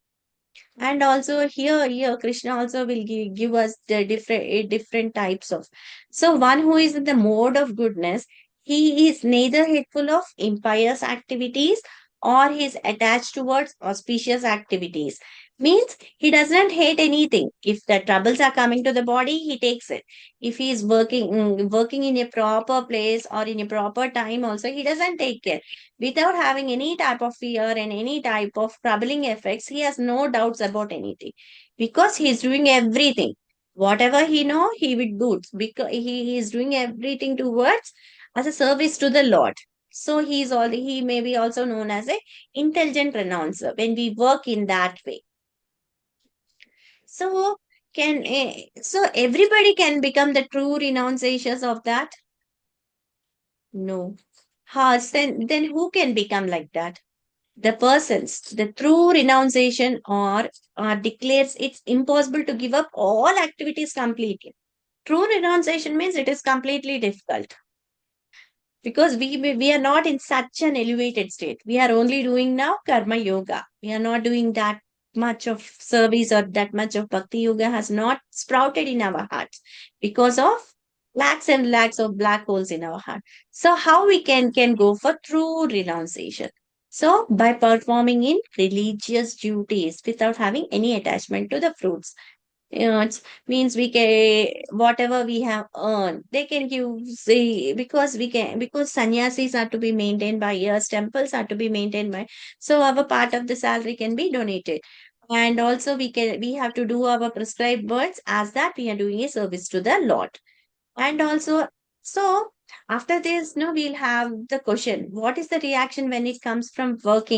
And also here Krishna also will give us the different types of. So one who is in the mode of goodness, he is neither hateful of impious activities or he is attached towards auspicious activities. Means he doesn't hate anything. If the troubles are coming to the body, he takes it. If he is working in a proper place or in a proper time also, he doesn't take care without having any type of fear and any type of troubling effects. He has no doubts about anything because he is doing everything. Whatever he know, he will do it because he is doing everything towards as a service to the Lord. So he may be also known as a intelligent renouncer when we work in that way. So so everybody can become the true renunciations of that? No. Then who can become like that? The persons, the true renunciation or declares it's impossible to give up all activities completely. True renunciation means it is completely difficult because we are not in such an elevated state. We are only doing now karma yoga. We are not doing that much of service or that much of bhakti yoga has not sprouted in our hearts because of lakhs and lakhs of black holes in our heart. So how we can go for true renunciation? So by performing in religious duties without having any attachment to the fruits. It means we can whatever we have earned, they can give say because we can because sannyasis are to be maintained by us, temples are to be maintained by, so our part of the salary can be donated. And also we have to do our prescribed words as that we are doing a service to the Lord. And also, so after this, no, we'll have the question: what is the reaction when it comes from work?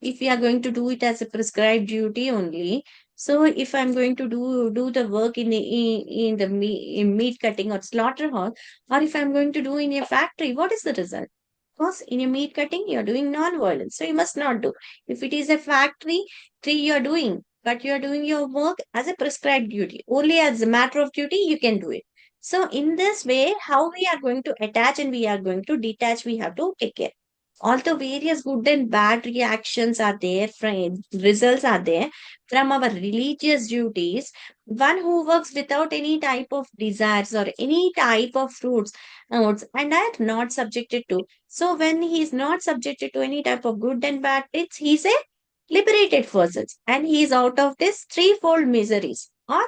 If we are going to do it as a prescribed duty only, so if I'm going to do the work in the meat cutting or slaughterhouse, or if I'm going to do in a factory, what is the result? Because in a meat cutting, you're doing non-violence. So you must not do. If it is a factory, you're doing, but you're doing your work as a prescribed duty. Only as a matter of duty, you can do it. So in this way, how we are going to attach and we are going to detach, we have to take care. Although various good and bad reactions are there, results are there from our religious duties, one who works without any type of desires or any type of fruits and are not subjected to. So when he is not subjected to any type of good and bad things, he's a liberated person and he is out of this threefold miseries or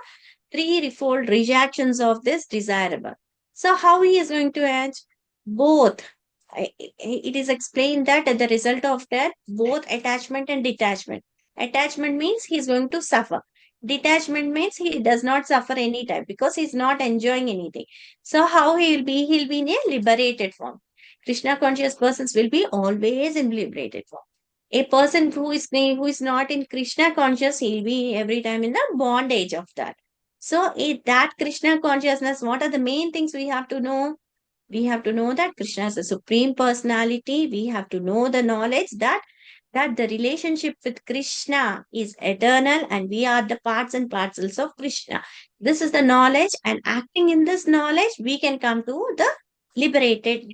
threefold rejections of this desirable. So how he is going to edge? Both. It is explained that as the result of that, both attachment and detachment. Attachment means he is going to suffer. Detachment means he does not suffer any time because he is not enjoying anything. So how he will be? He will be in a liberated form. Krishna conscious persons will be always in liberated form. A person who is not in Krishna conscious, he'll be every time in the bondage of that. So, that Krishna consciousness, what are the main things we have to know? We have to know that Krishna is the supreme personality. We have to know the knowledge that the relationship with Krishna is eternal and we are the parts and parcels of Krishna. This is the knowledge, and acting in this knowledge, we can come to the liberated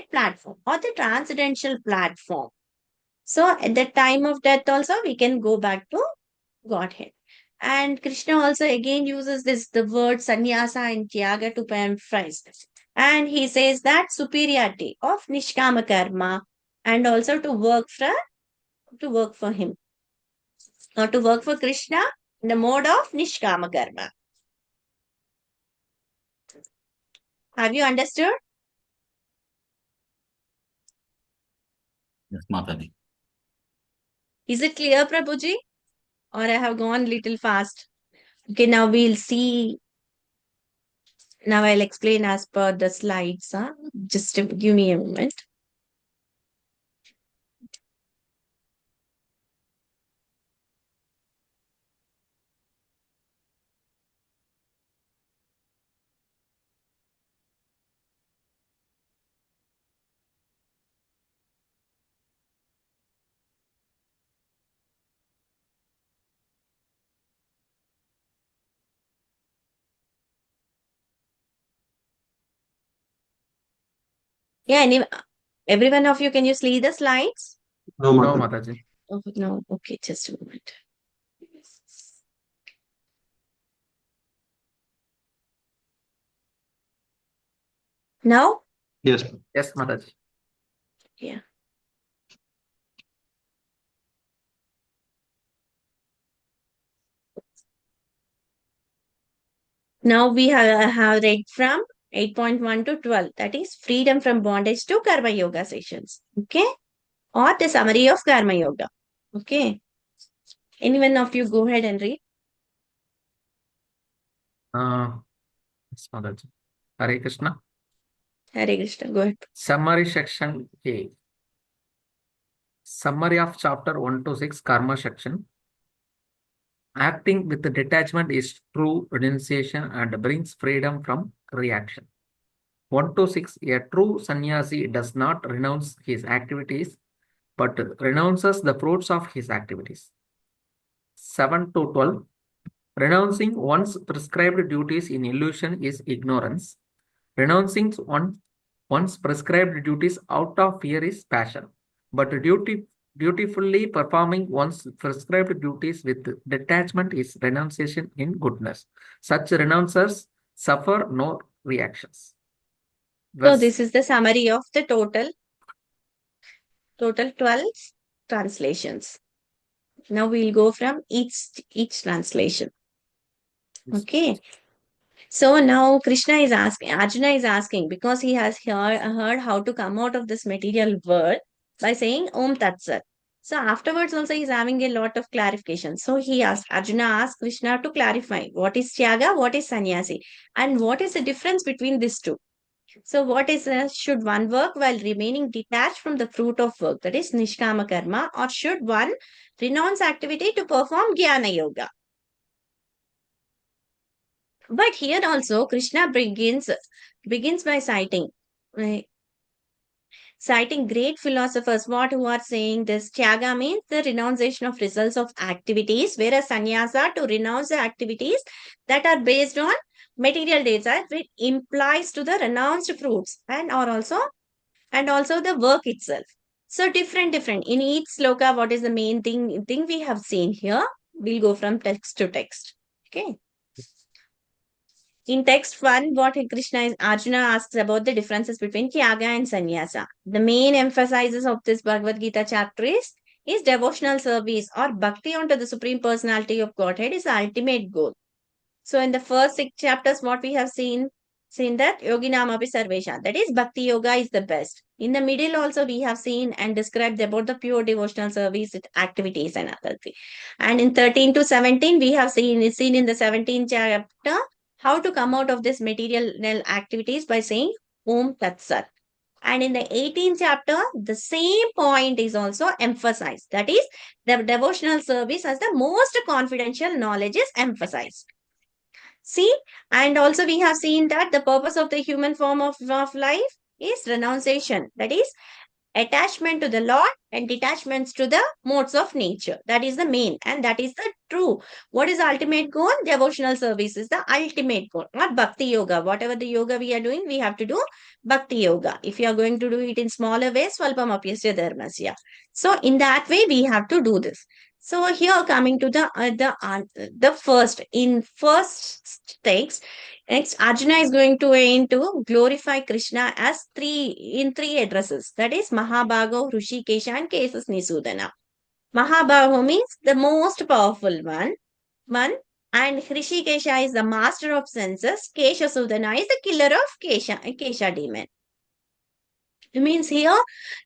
platform or the transcendental platform. So at the time of death also, we can go back to Godhead. And Krishna also again uses the word sannyasa and tyaga to paraphrase this. And he says that superiority of nishkama karma and also to work for him or to work for Krishna in the mode of nishkama karma. Have you understood? Yes, Mataji. Is it clear, Prabhuji? Or I have gone little fast? Okay, now we'll see. Now I'll explain as per the slides. Just give me a moment. Yeah, every one of you, can you see the slides? No, No, Mataji. Mataji. Oh, no. Okay, just a moment. Now? Yes. Yes, Mataji. Yeah. Now we have read from 8.1 to 12. That is freedom from bondage to Karma Yoga sessions. Okay? Or the summary of Karma Yoga. Okay? Anyone of you go ahead and read. Yes, Mataji. Hare Krishna. Hare Krishna, go ahead. Summary section A. Summary of chapter 1 to 6, Karma section. Acting with detachment is true renunciation and brings freedom from reaction. 1 to 6, a true sannyasi does not renounce his activities but renounces the fruits of his activities. 7 to 12, renouncing one's prescribed duties in illusion is ignorance. Renouncing one's prescribed duties out of fear is passion. But dutifully performing one's prescribed duties with detachment is renunciation in goodness. Such renouncers suffer no reactions. So this is the summary of the total 12 translations. Now we'll go from each translation. Okay. So now Krishna is asking, Arjuna is asking, because he has heard how to come out of this material world by saying Om Tat Sat. So afterwards also he's having a lot of clarification. So Arjuna asked Krishna to clarify what is Tyaga, what is Sannyasi, and what is the difference between these two. So what is should one work while remaining detached from the fruit of work, that is Nishkama Karma, or should one renounce activity to perform Jnana Yoga? But here also Krishna begins by citing, right? citing great philosophers who are saying this. Tyaga means the renunciation of results of activities, whereas sannyasa, to renounce the activities that are based on material desires, which implies to the renounced fruits and also the work itself. So different. In each sloka, what is the main thing we have seen here? We'll go from text to text. Okay. In text 1, what Arjuna asks about the differences between Tyaga and Sannyasa. The main emphasis of this Bhagavad Gita chapter is devotional service or bhakti unto the Supreme Personality of Godhead is the ultimate goal. So in the first 6 chapters, what we have seen that Yoginamapi Sarvesha, that is Bhakti Yoga is the best. In the middle also we have seen and described about the pure devotional service activities and other things. And in 13 to 17, we have seen in the 17th chapter how to come out of this material activities by saying Om Tat Sat. And in the 18th chapter, the same point is also emphasized. That is, the devotional service as the most confidential knowledge is emphasized. See, and also we have seen that the purpose of the human form of life is renunciation. That is, attachment to the Lord and detachments to the modes of nature. That is the main and that is the true. What is the ultimate goal? Devotional service is the ultimate goal. Not bhakti yoga. Whatever the yoga we are doing, we have to do bhakti yoga. If you are going to do it in smaller ways, swalpam apyasya dharmasya. So in that way, we have to do this. So here coming to the first text, next, Arjuna is going to aim to glorify Krishna as three addresses. That is Mahabhago, Hrishikesha, and Kesas Nisudana. Mahabhago means the most powerful one, and Hrishikesha is the master of senses. Kesha Sudana is the killer of Kesha demon. It means here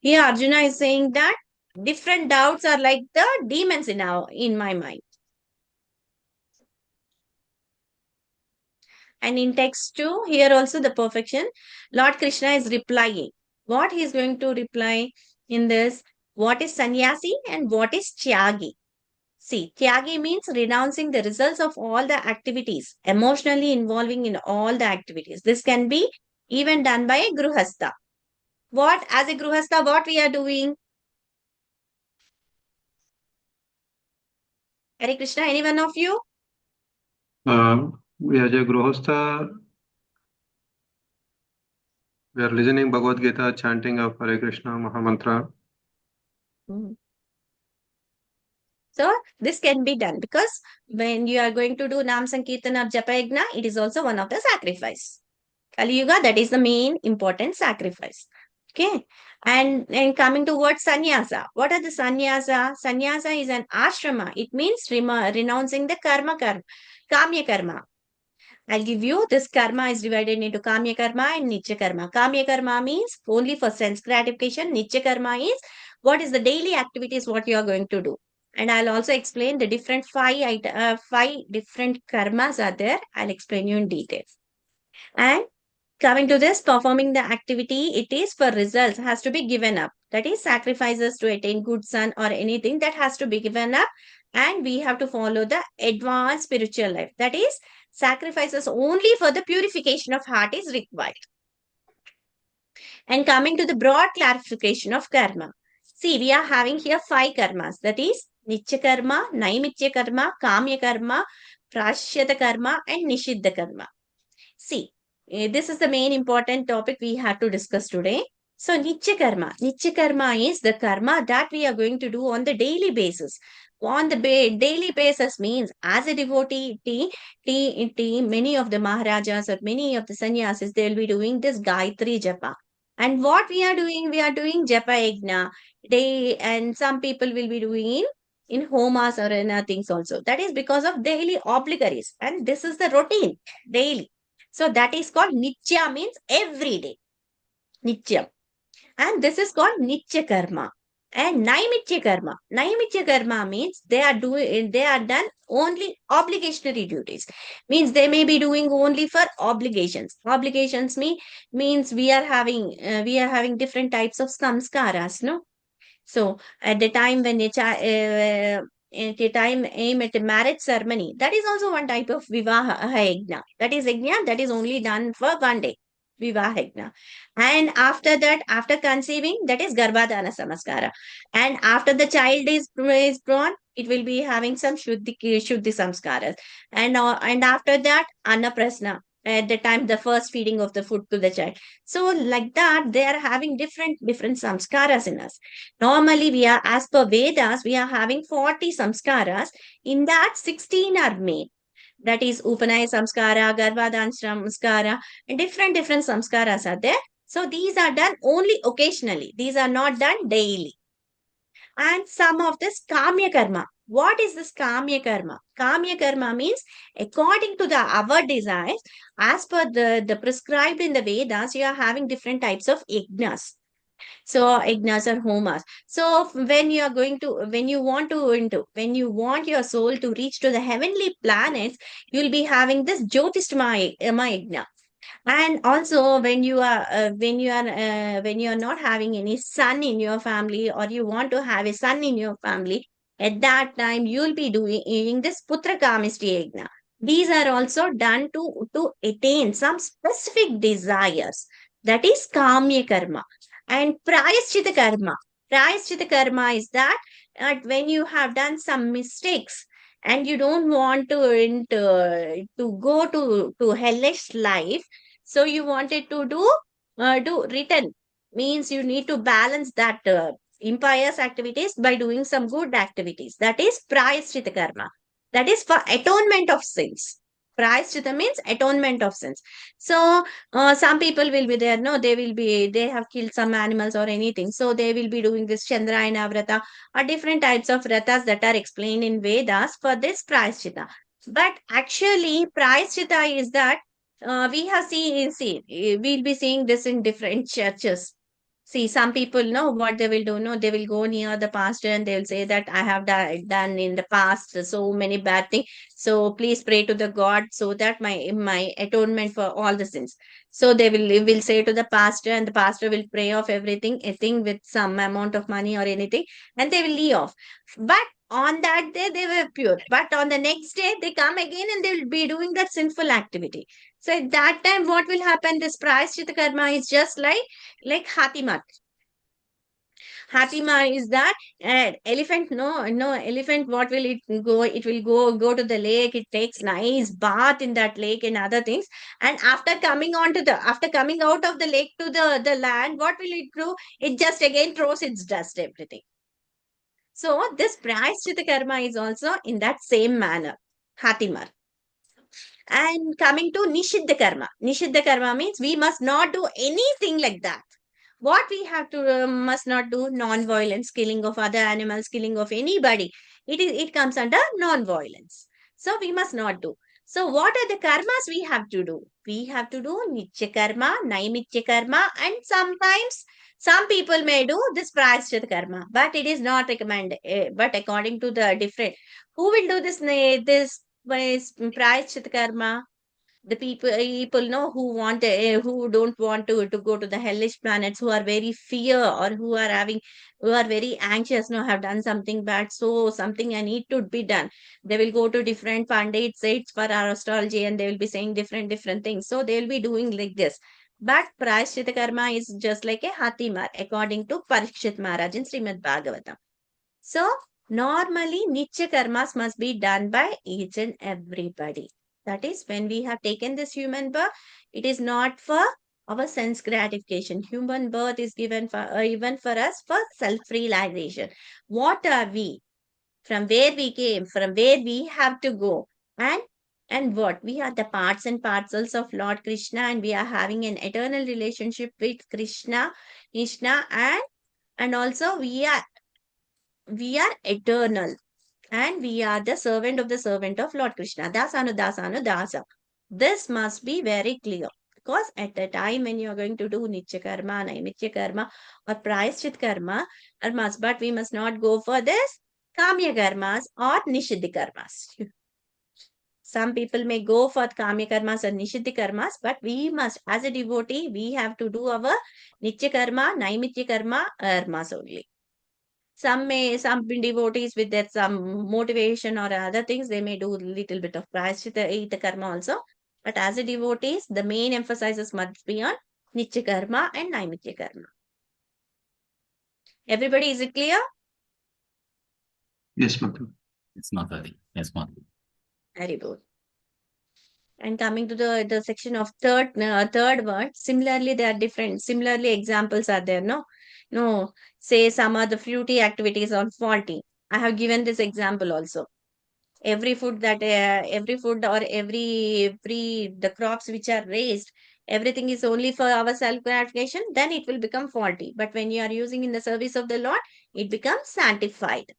Arjuna is saying that different doubts are like the demons in my mind. And in text 2, here also the perfection, Lord Krishna is replying. What he is going to reply in this? What is sannyasi and what is tyagi? See, tyagi means renouncing the results of all the activities, emotionally involving in all the activities. This can be even done by a gruhastha. As a gruhastha, what we are doing? Hare Krishna, any one of you? We as a Grihastha, we are listening Bhagavad Gita, chanting of Hare Krishna Maha Mantra. So this can be done because when you are going to do Nam Sankirtan or Japa Yajna, it is also one of the sacrifice. Kali Yuga, that is the main important sacrifice. Okay. And coming to what sannyasa. What are the sannyasa? Sannyasa is an ashrama. It means renouncing the kamya karma. I'll give you this karma is divided into kamya karma and nitya karma. Kamya karma means only for sense gratification. Nitya karma is what is the daily activities what you are going to do. And I'll also explain the different five different karmas are there. I'll explain you in detail. And coming to this, performing the activity, it is for results, has to be given up. That is sacrifices to attain good son or anything that has to be given up. And we have to follow the advanced spiritual life. That is sacrifices only for the purification of heart is required. And coming to the broad clarification of karma. See, we are having here 5 karmas. That is Nitya karma, Naimitya karma, Kamya karma, Prashyata karma, and Nishiddha karma. See, this is the main important topic we have to discuss today. So, Nitya karma. Nitya karma is the karma that we are going to do on the daily basis. On the daily basis means as a devotee, many of the Maharajas or many of the sannyasis, they will be doing this Gayatri Japa. And what we are doing Japa Yajna. And some people will be doing in homas or other things also. That is because of daily obligaries. And this is the routine, daily. So that is called Nitya means every day. Nitya. And this is called Nitya Karma. And Naimitya Karma. Naimitya Karma means they are done only obligationary duties. Means they may be doing only for obligations. Obligations means we are having different types of samskaras, no? So at the time when aim at a marriage ceremony, that is also one type of vivaha yajna. That is yajna that is only done for one day. Vivahagna. And after that, after conceiving, that is Garbhadana Samaskara. And after the child is born, it will be having some Shuddhi Samskaras. And after that, Annaprasna. At the time, the first feeding of the food to the child. So, like that, they are having different samskaras in us. Normally, we are, as per Vedas, we are having 40 samskaras. In that, 16 are made. That is Upanaya Samskara, Garbhadana Samskara, and different samskaras are there. So these are done only occasionally. These are not done daily. And some of this Kamya Karma. What is this Kamya Karma? Kamya Karma means according to our desires, as per the prescribed in the Vedas, you are having different types of yajnas. So yajnas or homas. So when you are going to, when you want your soul to reach to the heavenly planets, you'll be having this Jyotishtama yajna. And also when you are not having any son in your family, or you want to have a son in your family, at that time you'll be doing this Putra Kamishti yajna. These are also done to attain some specific desires. That is Kamya Karma. And Prayashchita Karma. Prayashchita Karma is that when you have done some mistakes and you don't want to go to hellish life, so you wanted to do return, means you need to balance that impious activities by doing some good activities. That is Prayashchita Karma. That is for atonement of sins. Prayashchita means atonement of sins. So some people will be there, no, they have killed some animals or anything. So they will be doing this Chandrayana Vrata or different types of vratas that are explained in Vedas for this Prayashchita. But actually, Prayashchita is that we have we'll be seeing this in different churches. See, some people know what they will do. No, they will go near the pastor and they will say that I have done in the past so many bad things. So please pray to the God so that my atonement for all the sins. So they will say to the pastor, and the pastor will pray off everything, a thing with some amount of money or anything, and they will leave off. But on that day they were pure. But on the next day they come again and they will be doing that sinful activity. So at that time, what will happen? This Prayashchita Karma is just like Hatima. Hatima is that elephant. No elephant. What will it go? It will go to the lake. It takes nice bath in that lake and other things. And after coming out of the lake to the land, what will it do? It just again throws its dust, everything. So this Prayashchita Karma is also in that same manner. Hatima. And coming to Nishiddha Karma. Nishiddha Karma means we must not do anything like that. What we have to must not do: non-violence, killing of other animals, killing of anybody. It comes under non-violence. So we must not do. So what are the karmas we have to do? We have to do Nitya Karma, Naimitya Karma, and sometimes some people may do this Prayashchita Karma, but it is not recommended. But according to the different, who will do this Prayashchita Karma? The people know who don't want to go to the hellish planets, who are very fear, or who are very anxious, no, have done something bad, so something I need to be done. They will go to different pandits sites for our astrology, and they will be saying different things, so they will be doing like this. But Prayashchita Karma is just like a Hatimar, according to Parikshit Maharaj in Srimad Bhagavatam. So normally Nitya Karmas must be done by each and everybody. That is, when we have taken this human birth, it is not for our sense gratification. Human birth is given for even for us for self-realization. What are we? From where we came, from where we have to go, and what we are, the parts and parcels of Lord Krishna, and we are having an eternal relationship with Krishna, and also we are eternal. And we are the servant of Lord Krishna. Dasanu dasa. This must be very clear. Because at the time when you are going to do Nitya Karma, Naimitya Karma, or Prayashchit Karma, but we must not go for this Kamya Karmas or Nishiddhi Karmas. Some people may go for Kamya Karmas or Nishiddhi Karmas, but we must, as a devotee, we have to do our Nitya Karma, Naimitya Karma, Karmas only. Some devotees with that some motivation or other things, they may do a little bit of Prayashchita karma also. But as a devotees, the main emphasis must be on Nitya karma and Naimitya karma. Everybody, is it clear? Yes, Mataji. It's not Mataji. Yes, Mataji. Very good. And coming to the section of third word, similarly they are different. Similarly, examples are there. No. Say some of the fruity activities are faulty. I have given this example also. Every food or every the crops which are raised, everything is only for our self gratification. Then it will become faulty. But when you are using in the service of the Lord, it becomes sanctified.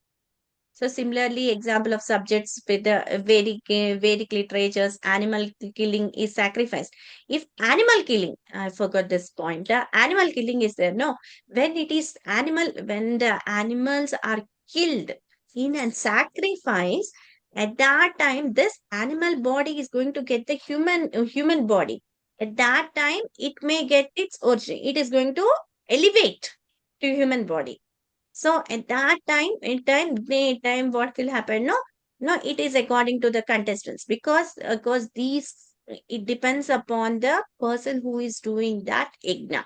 So similarly, example of subjects with the Vedic literatures, animal killing is sacrifice. If animal killing, I forgot this point, the animal killing is there. No, when the animals are killed in a sacrifice, at that time, this animal body is going to get the human body. At that time, it may get its origin. It is going to elevate to human body. So at that time, what will happen? No, it is according to the contestants because these it depends upon the person who is doing that yajna.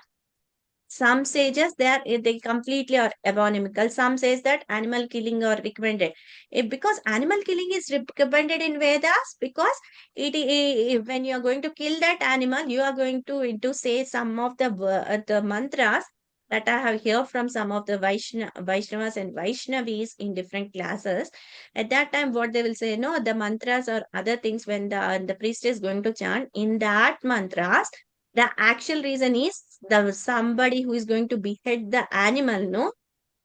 Some sages they completely are abominable. Some says that animal killing are recommended. Because animal killing is recommended in Vedas because when you are going to kill that animal, you are going to say some of the mantras that I have heard from some of the Vaishnavas and Vaishnavis in different classes. At that time, what they will say, no, the mantras or other things when the priest is going to chant in that mantras, the actual reason is the somebody who is going to behead the animal, no,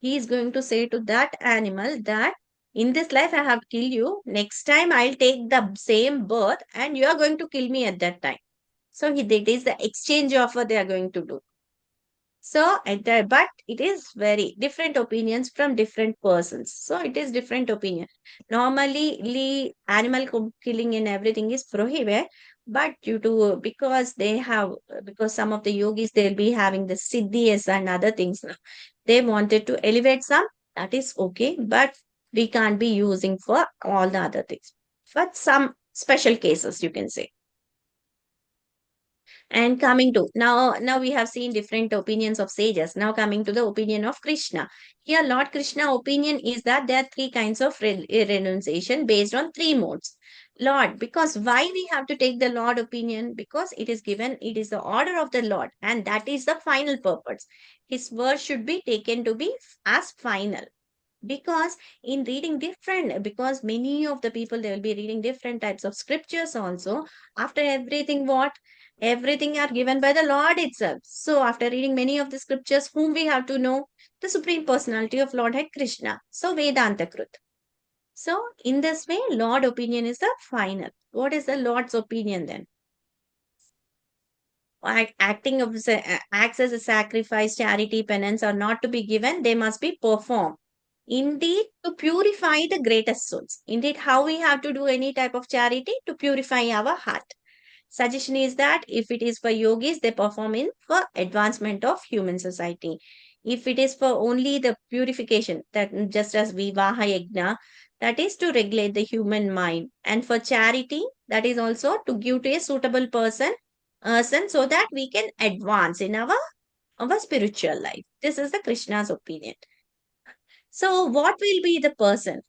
he is going to say to that animal that in this life I have killed you. Next time I'll take the same birth and you are going to kill me at that time. So that is the exchange offer they are going to do. So, but it is very different opinions from different persons. So, it is different opinion. Normally, animal killing and everything is prohibited, but because some of the yogis, they'll be having the siddhis and other things. They wanted to elevate some, that is okay, but we can't be using for all the other things. For some special cases, you can say. And coming to now we have seen different opinions of sages. Now coming to the opinion of Krishna. Here, Lord Krishna opinion is that there are three kinds of renunciation based on three modes. Lord, because why we have to take the Lord opinion? Because it is the order of the Lord, and that is the final purpose. His word should be taken to be as final. Because because many of the people they will be reading different types of scriptures also. After everything are given by the Lord itself. So after reading many of the scriptures, whom we have to know? The Supreme Personality of Lord Head Krishna. So Vedanta Krut. So in this way, Lord opinion is the final. What is the Lord's opinion then? Acts as a sacrifice, charity, penance are not to be given, they must be performed. Indeed, to purify the greatest souls. Indeed, how we have to do any type of charity? To purify our heart. Suggestion is that if it is for yogis, they perform in for advancement of human society. If it is for only the purification, that just as Vivaha Yajna, that is to regulate the human mind. And for charity, that is also to give to a suitable person so that we can advance in our spiritual life. This is the Krishna's opinion. So, what will be the person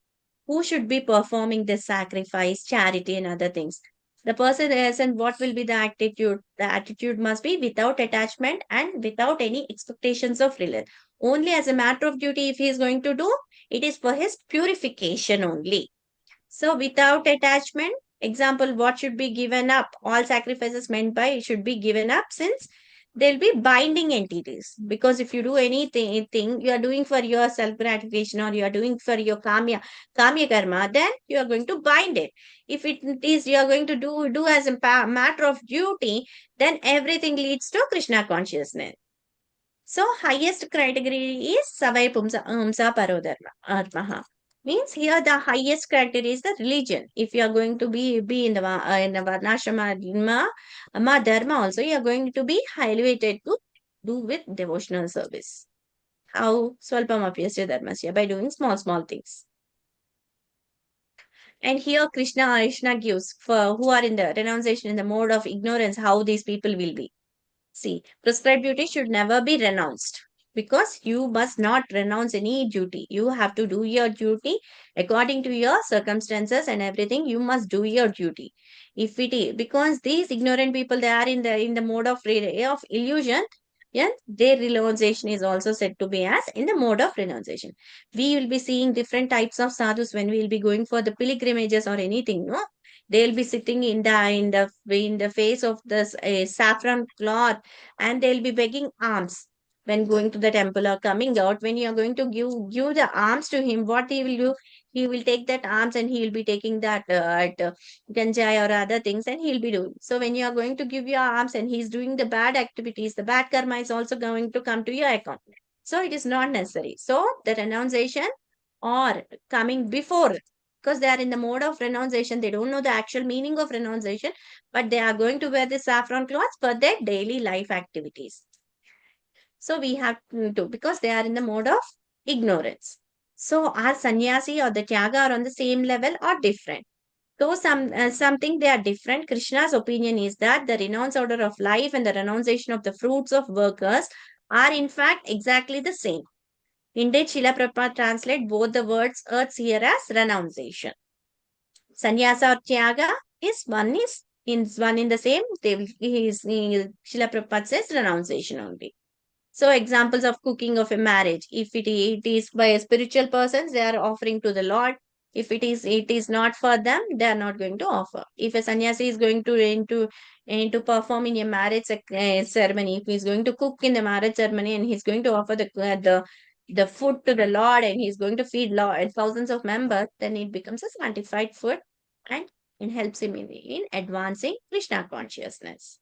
who should be performing this sacrifice, charity, and other things? The person is, and what will be the attitude? The attitude must be without attachment and without any expectations of reward. Only as a matter of duty, if he is going to do, it is for his purification only. So, without attachment, example, what should be given up? All sacrifices meant by it should be given up since there'll be binding entities. Because if you do anything you are doing for your self gratification or you are doing for your kamya karma, then you are going to bind it. If it is you are going to do as a matter of duty, then everything leads to Krishna consciousness. So highest category is Savai Pumsa Parodharma. Means here the highest criteria is the religion. If you are going to be in the Varnashrama dharma also, you are going to be elevated to do with devotional service. How? Swalpam apyasya dharmasya, by doing small things. And here Krishna gives for who are in the renunciation in the mode of ignorance, how these people will be. See, prescribed duty should never be renounced because you must not renounce any duty. You have to do your duty according to your circumstances and everything. You must do your duty. If it is because these ignorant people, they are in the mode of illusion. Yeah, their renunciation is also said to be as in the mode of renunciation. We will be seeing different types of sadhus when we will be going for the pilgrimages or anything. No, they'll be sitting in the face of this saffron cloth, and they'll be begging alms when going to the temple or coming out. When you are going to give the alms to him, what he will do, he will take that alms and he will be taking that ganjai or other things, and he'll be doing. So when you are going to give your alms and he's doing the bad activities, the bad karma is also going to come to your account. So it is not necessary. So the renunciation or coming before, because they are in the mode of renunciation, they don't know the actual meaning of renunciation, but they are going to wear the saffron cloths for their daily life activities. So we have to, because they are in the mode of ignorance. So our sannyasi or the tyaga are on the same level or different? So something they are different. Krishna's opinion is that the renounce order of life and the renunciation of the fruits of workers are in fact exactly the same. Indeed, Srila Prabhupada translate both the words earths here as renunciation. Sannyasa or Tyaga is one in the same. Srila Prabhupada says renunciation only. So examples of cooking of a marriage. If it is by a spiritual persons, they are offering to the Lord. If it is not for them, they are not going to offer. If a sannyasi is going to perform in a marriage ceremony, if he is going to cook in the marriage ceremony and he's going to offer the food to the Lord and he's going to feed thousands of members, then it becomes a sanctified food and it helps him in advancing Krishna consciousness.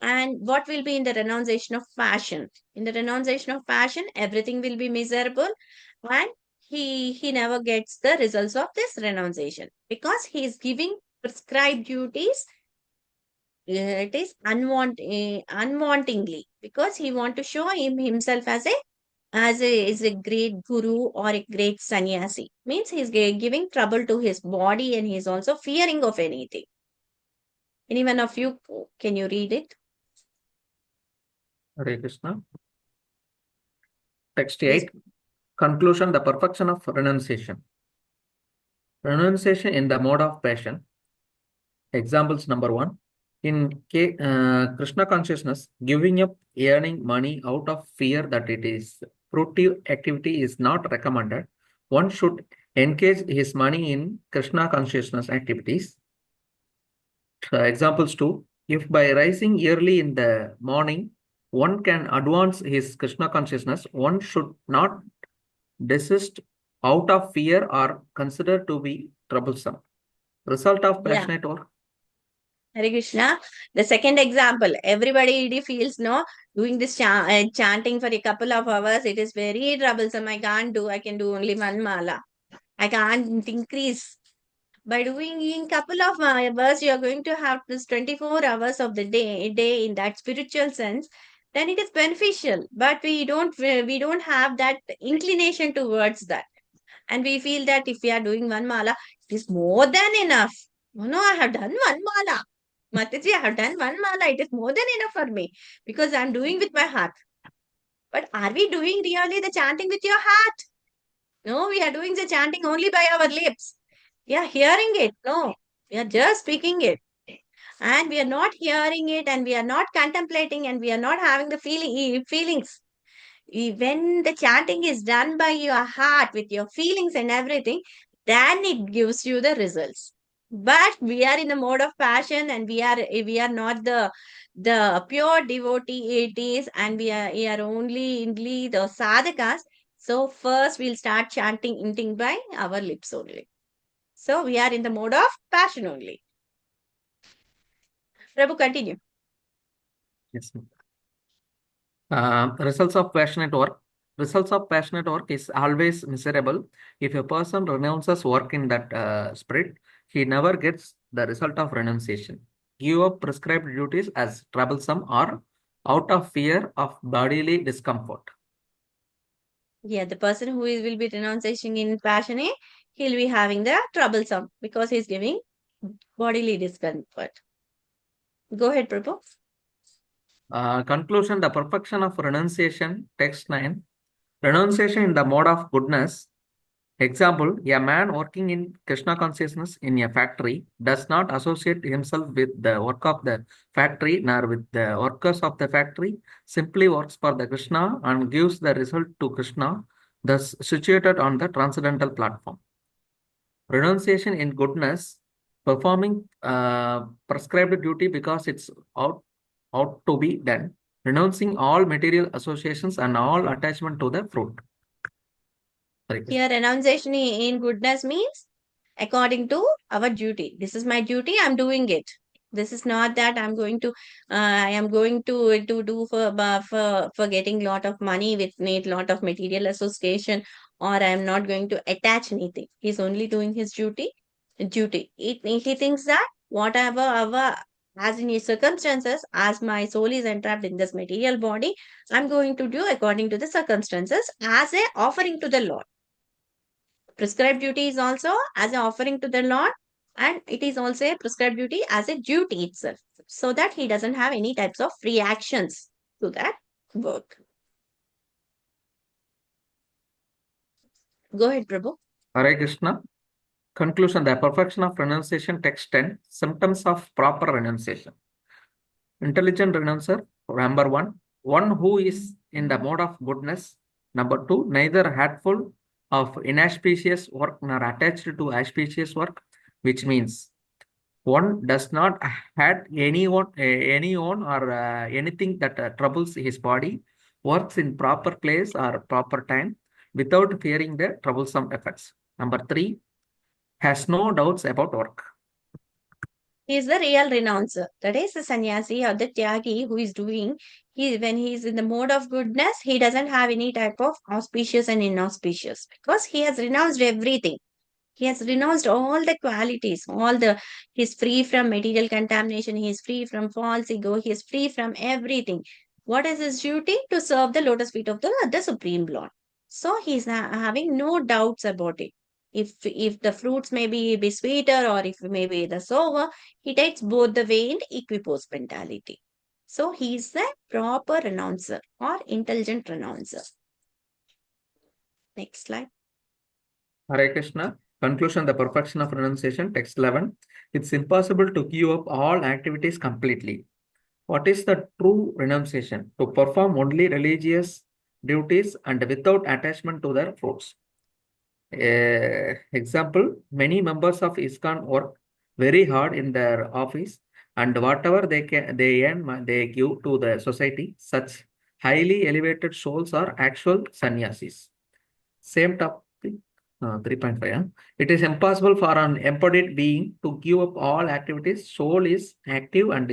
And what will be in the renunciation of passion? In the renunciation of passion, everything will be miserable, and he never gets the results of this renunciation because he is giving prescribed duties. It is unwantingly, because he want to show himself as a great guru or a great sannyasi. Means he's giving trouble to his body and he's also fearing of anything. Any one of you, can you read it? Hare Krishna. Text Yes. 8. Conclusion, the perfection of renunciation. Renunciation in the mode of passion. Examples number 1. In Krishna consciousness, giving up earning money out of fear that it is fruitive activity is not recommended. One should engage his money in Krishna consciousness activities. Examples 2. If by rising early in the morning, one can advance his Krishna consciousness, one should not desist out of fear or considered to be troublesome. Result of Yeah. passionate work. Hare Krishna. The second example, everybody feels doing this chanting for a couple of hours, it is very troublesome. I can't do. I can do only one mala. I can't increase. By doing in couple of hours, you are going to have this 24 hours of the day in that spiritual sense. Then it is beneficial. But we don't have that inclination towards that. And we feel that if we are doing one mala, it is more than enough. No, I have done one mala. Mataji, I have done one mala. It is more than enough for me because I am doing with my heart. But are we doing really the chanting with your heart? No, we are doing the chanting only by our lips. We are hearing it. No, we are just speaking it. And we are not hearing it and we are not contemplating and we are not having the feelings. When the chanting is done by your heart with your feelings and everything, then it gives you the results. But we are in the mode of passion and we are not the pure devotees, and we are only the sadhakas. So first we'll start chanting by our lips only. So we are in the mode of passion only. Prabhu, continue. Yes. Results of passionate work. Results of passionate work is always miserable. If a person renounces work in that spirit, he never gets the result of renunciation. Give up prescribed duties as troublesome or out of fear of bodily discomfort. Yeah, the person who will be renouncing in passion, he'll be having the troublesome because he's giving bodily discomfort. Go ahead, Prabhu. Conclusion, the perfection of renunciation, text 9. Renunciation in the mode of goodness. Example, a man working in Krishna consciousness in a factory does not associate himself with the work of the factory nor with the workers of the factory, simply works for the Krishna and gives the result to Krishna, thus situated on the transcendental platform. Renunciation in goodness, performing prescribed duty because it's ought to be done, renouncing all material associations and all attachment to the fruit. Hare Krishna. Here, renunciation in goodness means according to our duty. This is my duty, I'm doing it. This is not that I'm going to, I am going to do for getting lot of money with need lot of material association, or I am not going to attach anything. He's only doing his duty. He thinks that whatever our as in his circumstances, as my soul is entrapped in this material body, I'm going to do according to the circumstances as a offering to the Lord. Prescribed duty is also as an offering to the Lord, and it is also a prescribed duty as a duty itself, so that he doesn't have any types of reactions to that work. Go ahead, Prabhu. Hare Krishna. Conclusion, the perfection of renunciation, text 10. Symptoms of proper renunciation. Intelligent renuncer, number 1. One who is in the mode of goodness. Number 2. Neither hateful of inauspicious work nor attached to auspicious work, which means one does not had any own or anything that troubles his body, works in proper place or proper time without fearing the troublesome effects. Number 3, has no doubts about work. He is the real renouncer. That is the sannyasi or the tyagi who is doing, when he is in the mode of goodness, he doesn't have any type of auspicious and inauspicious, because he has renounced everything. He has renounced all the qualities, he's free from material contamination, he is free from false ego, he is free from everything. What is his duty? To serve the lotus feet of the Supreme Lord. So he's having no doubts about it. If the fruits may be sweeter or if maybe the sour, he takes both the way in equipoise mentality. So he's the proper renouncer or intelligent renouncer. Next slide. Hare Krishna. Conclusion, the perfection of renunciation, text 11. It's impossible to give up all activities completely. What is the true renunciation? To perform only religious duties and without attachment to their fruits. Example, many members of ISKCON work very hard in their office, and whatever they earn, they give to the society. Such highly elevated souls are actual sannyasis. Same topic, 3.5. Yeah? It is impossible for an embodied being to give up all activities. Soul is active and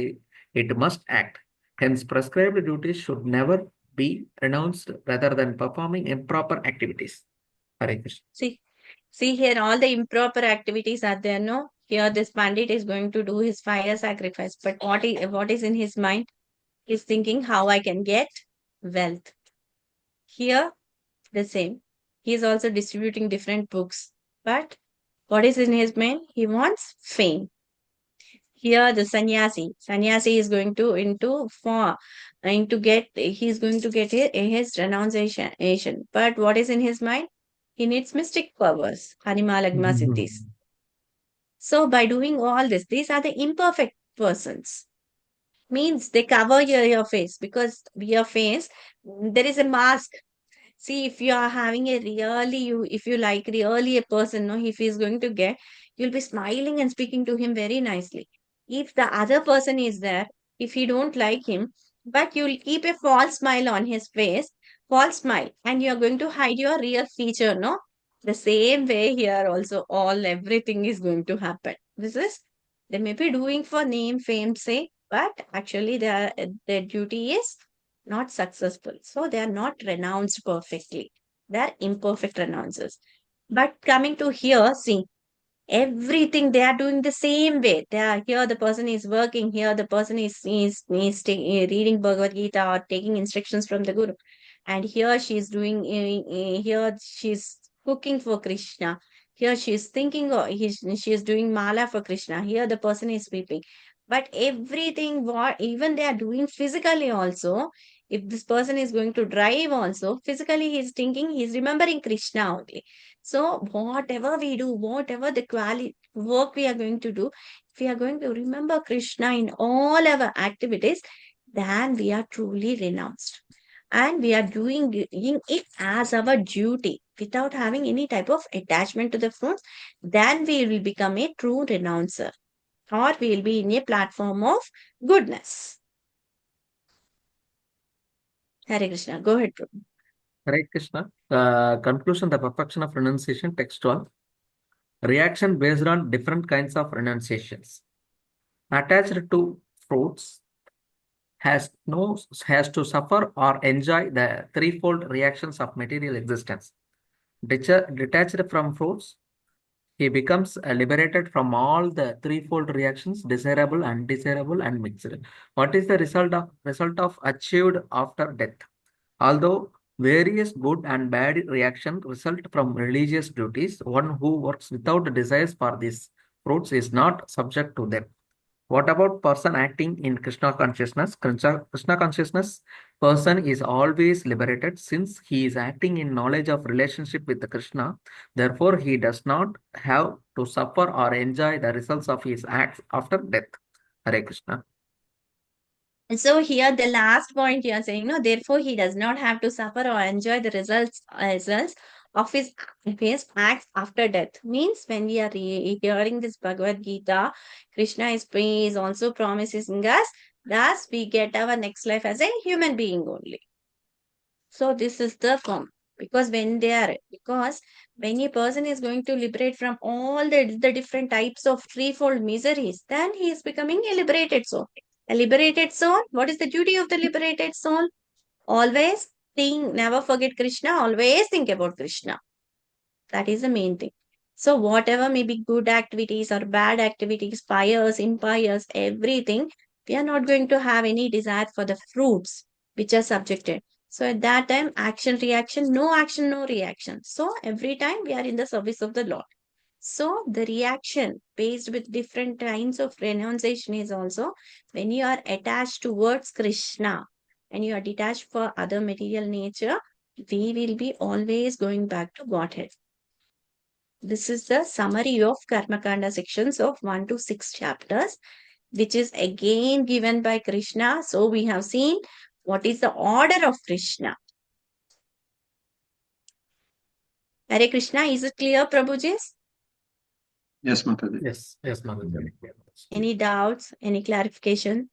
it must act. Hence, prescribed duties should never be renounced rather than performing improper activities. Hare Krishna. See here, all the improper activities are there, no? Here, this pandit is going to do his fire sacrifice, but what is in his mind? He's thinking how I can get wealth. Here, the same. He is also distributing different books, but what is in his mind? He wants fame. Here, the sannyasi is going to he's going to get his renunciation. But what is in his mind? He needs mystic powers, Hanimalagma Siddhis. So by doing all this, these are the imperfect persons. Means they cover your face, because your face, there is a mask. See, if you are having a if you like really a person, no, if he's going to get, you'll be smiling and speaking to him very nicely. If the other person is there, if you don't like him, but you'll keep a false smile on his face, false smile, and you're going to hide your real feature, no? The same way here also, everything is going to happen. They may be doing for name, fame, sake, but actually their duty is not successful. So they are not renounced perfectly. They are imperfect renouncers. But coming to here, see, everything they are doing the same way. They are here, the person is working, here the person is reading Bhagavad Gita or taking instructions from the Guru. And here she's doing, here she's cooking for Krishna. Here she's thinking, she is doing mala for Krishna. Here the person is sweeping. But everything what even they are doing physically also, if this person is going to drive also, physically he's thinking, he's remembering Krishna only. So whatever we do, whatever the quality work we are going to do, if we are going to remember Krishna in all our activities, then we are truly renounced. And we are doing it as our duty without having any type of attachment to the fruits, then we will become a true renouncer, or we will be in a platform of goodness. Hare Krishna. Go ahead, Prabhu. Hare Krishna. Conclusion, the perfection of renunciation, text 12. Reaction based on different kinds of renunciations. Attached to fruits has to suffer or enjoy the threefold reactions of material existence. Detached from fruits, he becomes liberated from all the threefold reactions, desirable, undesirable, and mixed. What is the result of achieved after death? Although various good and bad reactions result from religious duties, one who works without desires for these fruits is not subject to them. What about person acting in Krishna consciousness? Krishna consciousness person is always liberated since he is acting in knowledge of relationship with the Krishna. Therefore, he does not have to suffer or enjoy the results of his acts after death. Hare Krishna. And so here the last point you are saying, no, therefore he does not have to suffer or enjoy the results of his acts after death. Means when we are hearing this Bhagavad Gita, Krishna is also promising us that we get our next life as a human being only. So this is the form. Because when a person is going to liberate from all the different types of threefold miseries, then he is becoming a liberated soul. A liberated soul, what is the duty of the liberated soul? Always think, never forget Krishna, always think about Krishna. That is the main thing. So whatever may be good activities or bad activities, pious, impious, everything, we are not going to have any desire for the fruits which are subjected. So at that time, action, reaction, no reaction. So every time we are in the service of the Lord. So the reaction based with different kinds of renunciation is also when you are attached towards Krishna and you are detached for other material nature, we will be always going back to Godhead. This is the summary of Karmakanda sections of 1 to 6 chapters, which is again given by Krishna. So we have seen what is the order of Krishna. Hare Krishna, is it clear, Prabhuji? Yes, Mataji. Yes, Mataji. Any doubts, any clarification?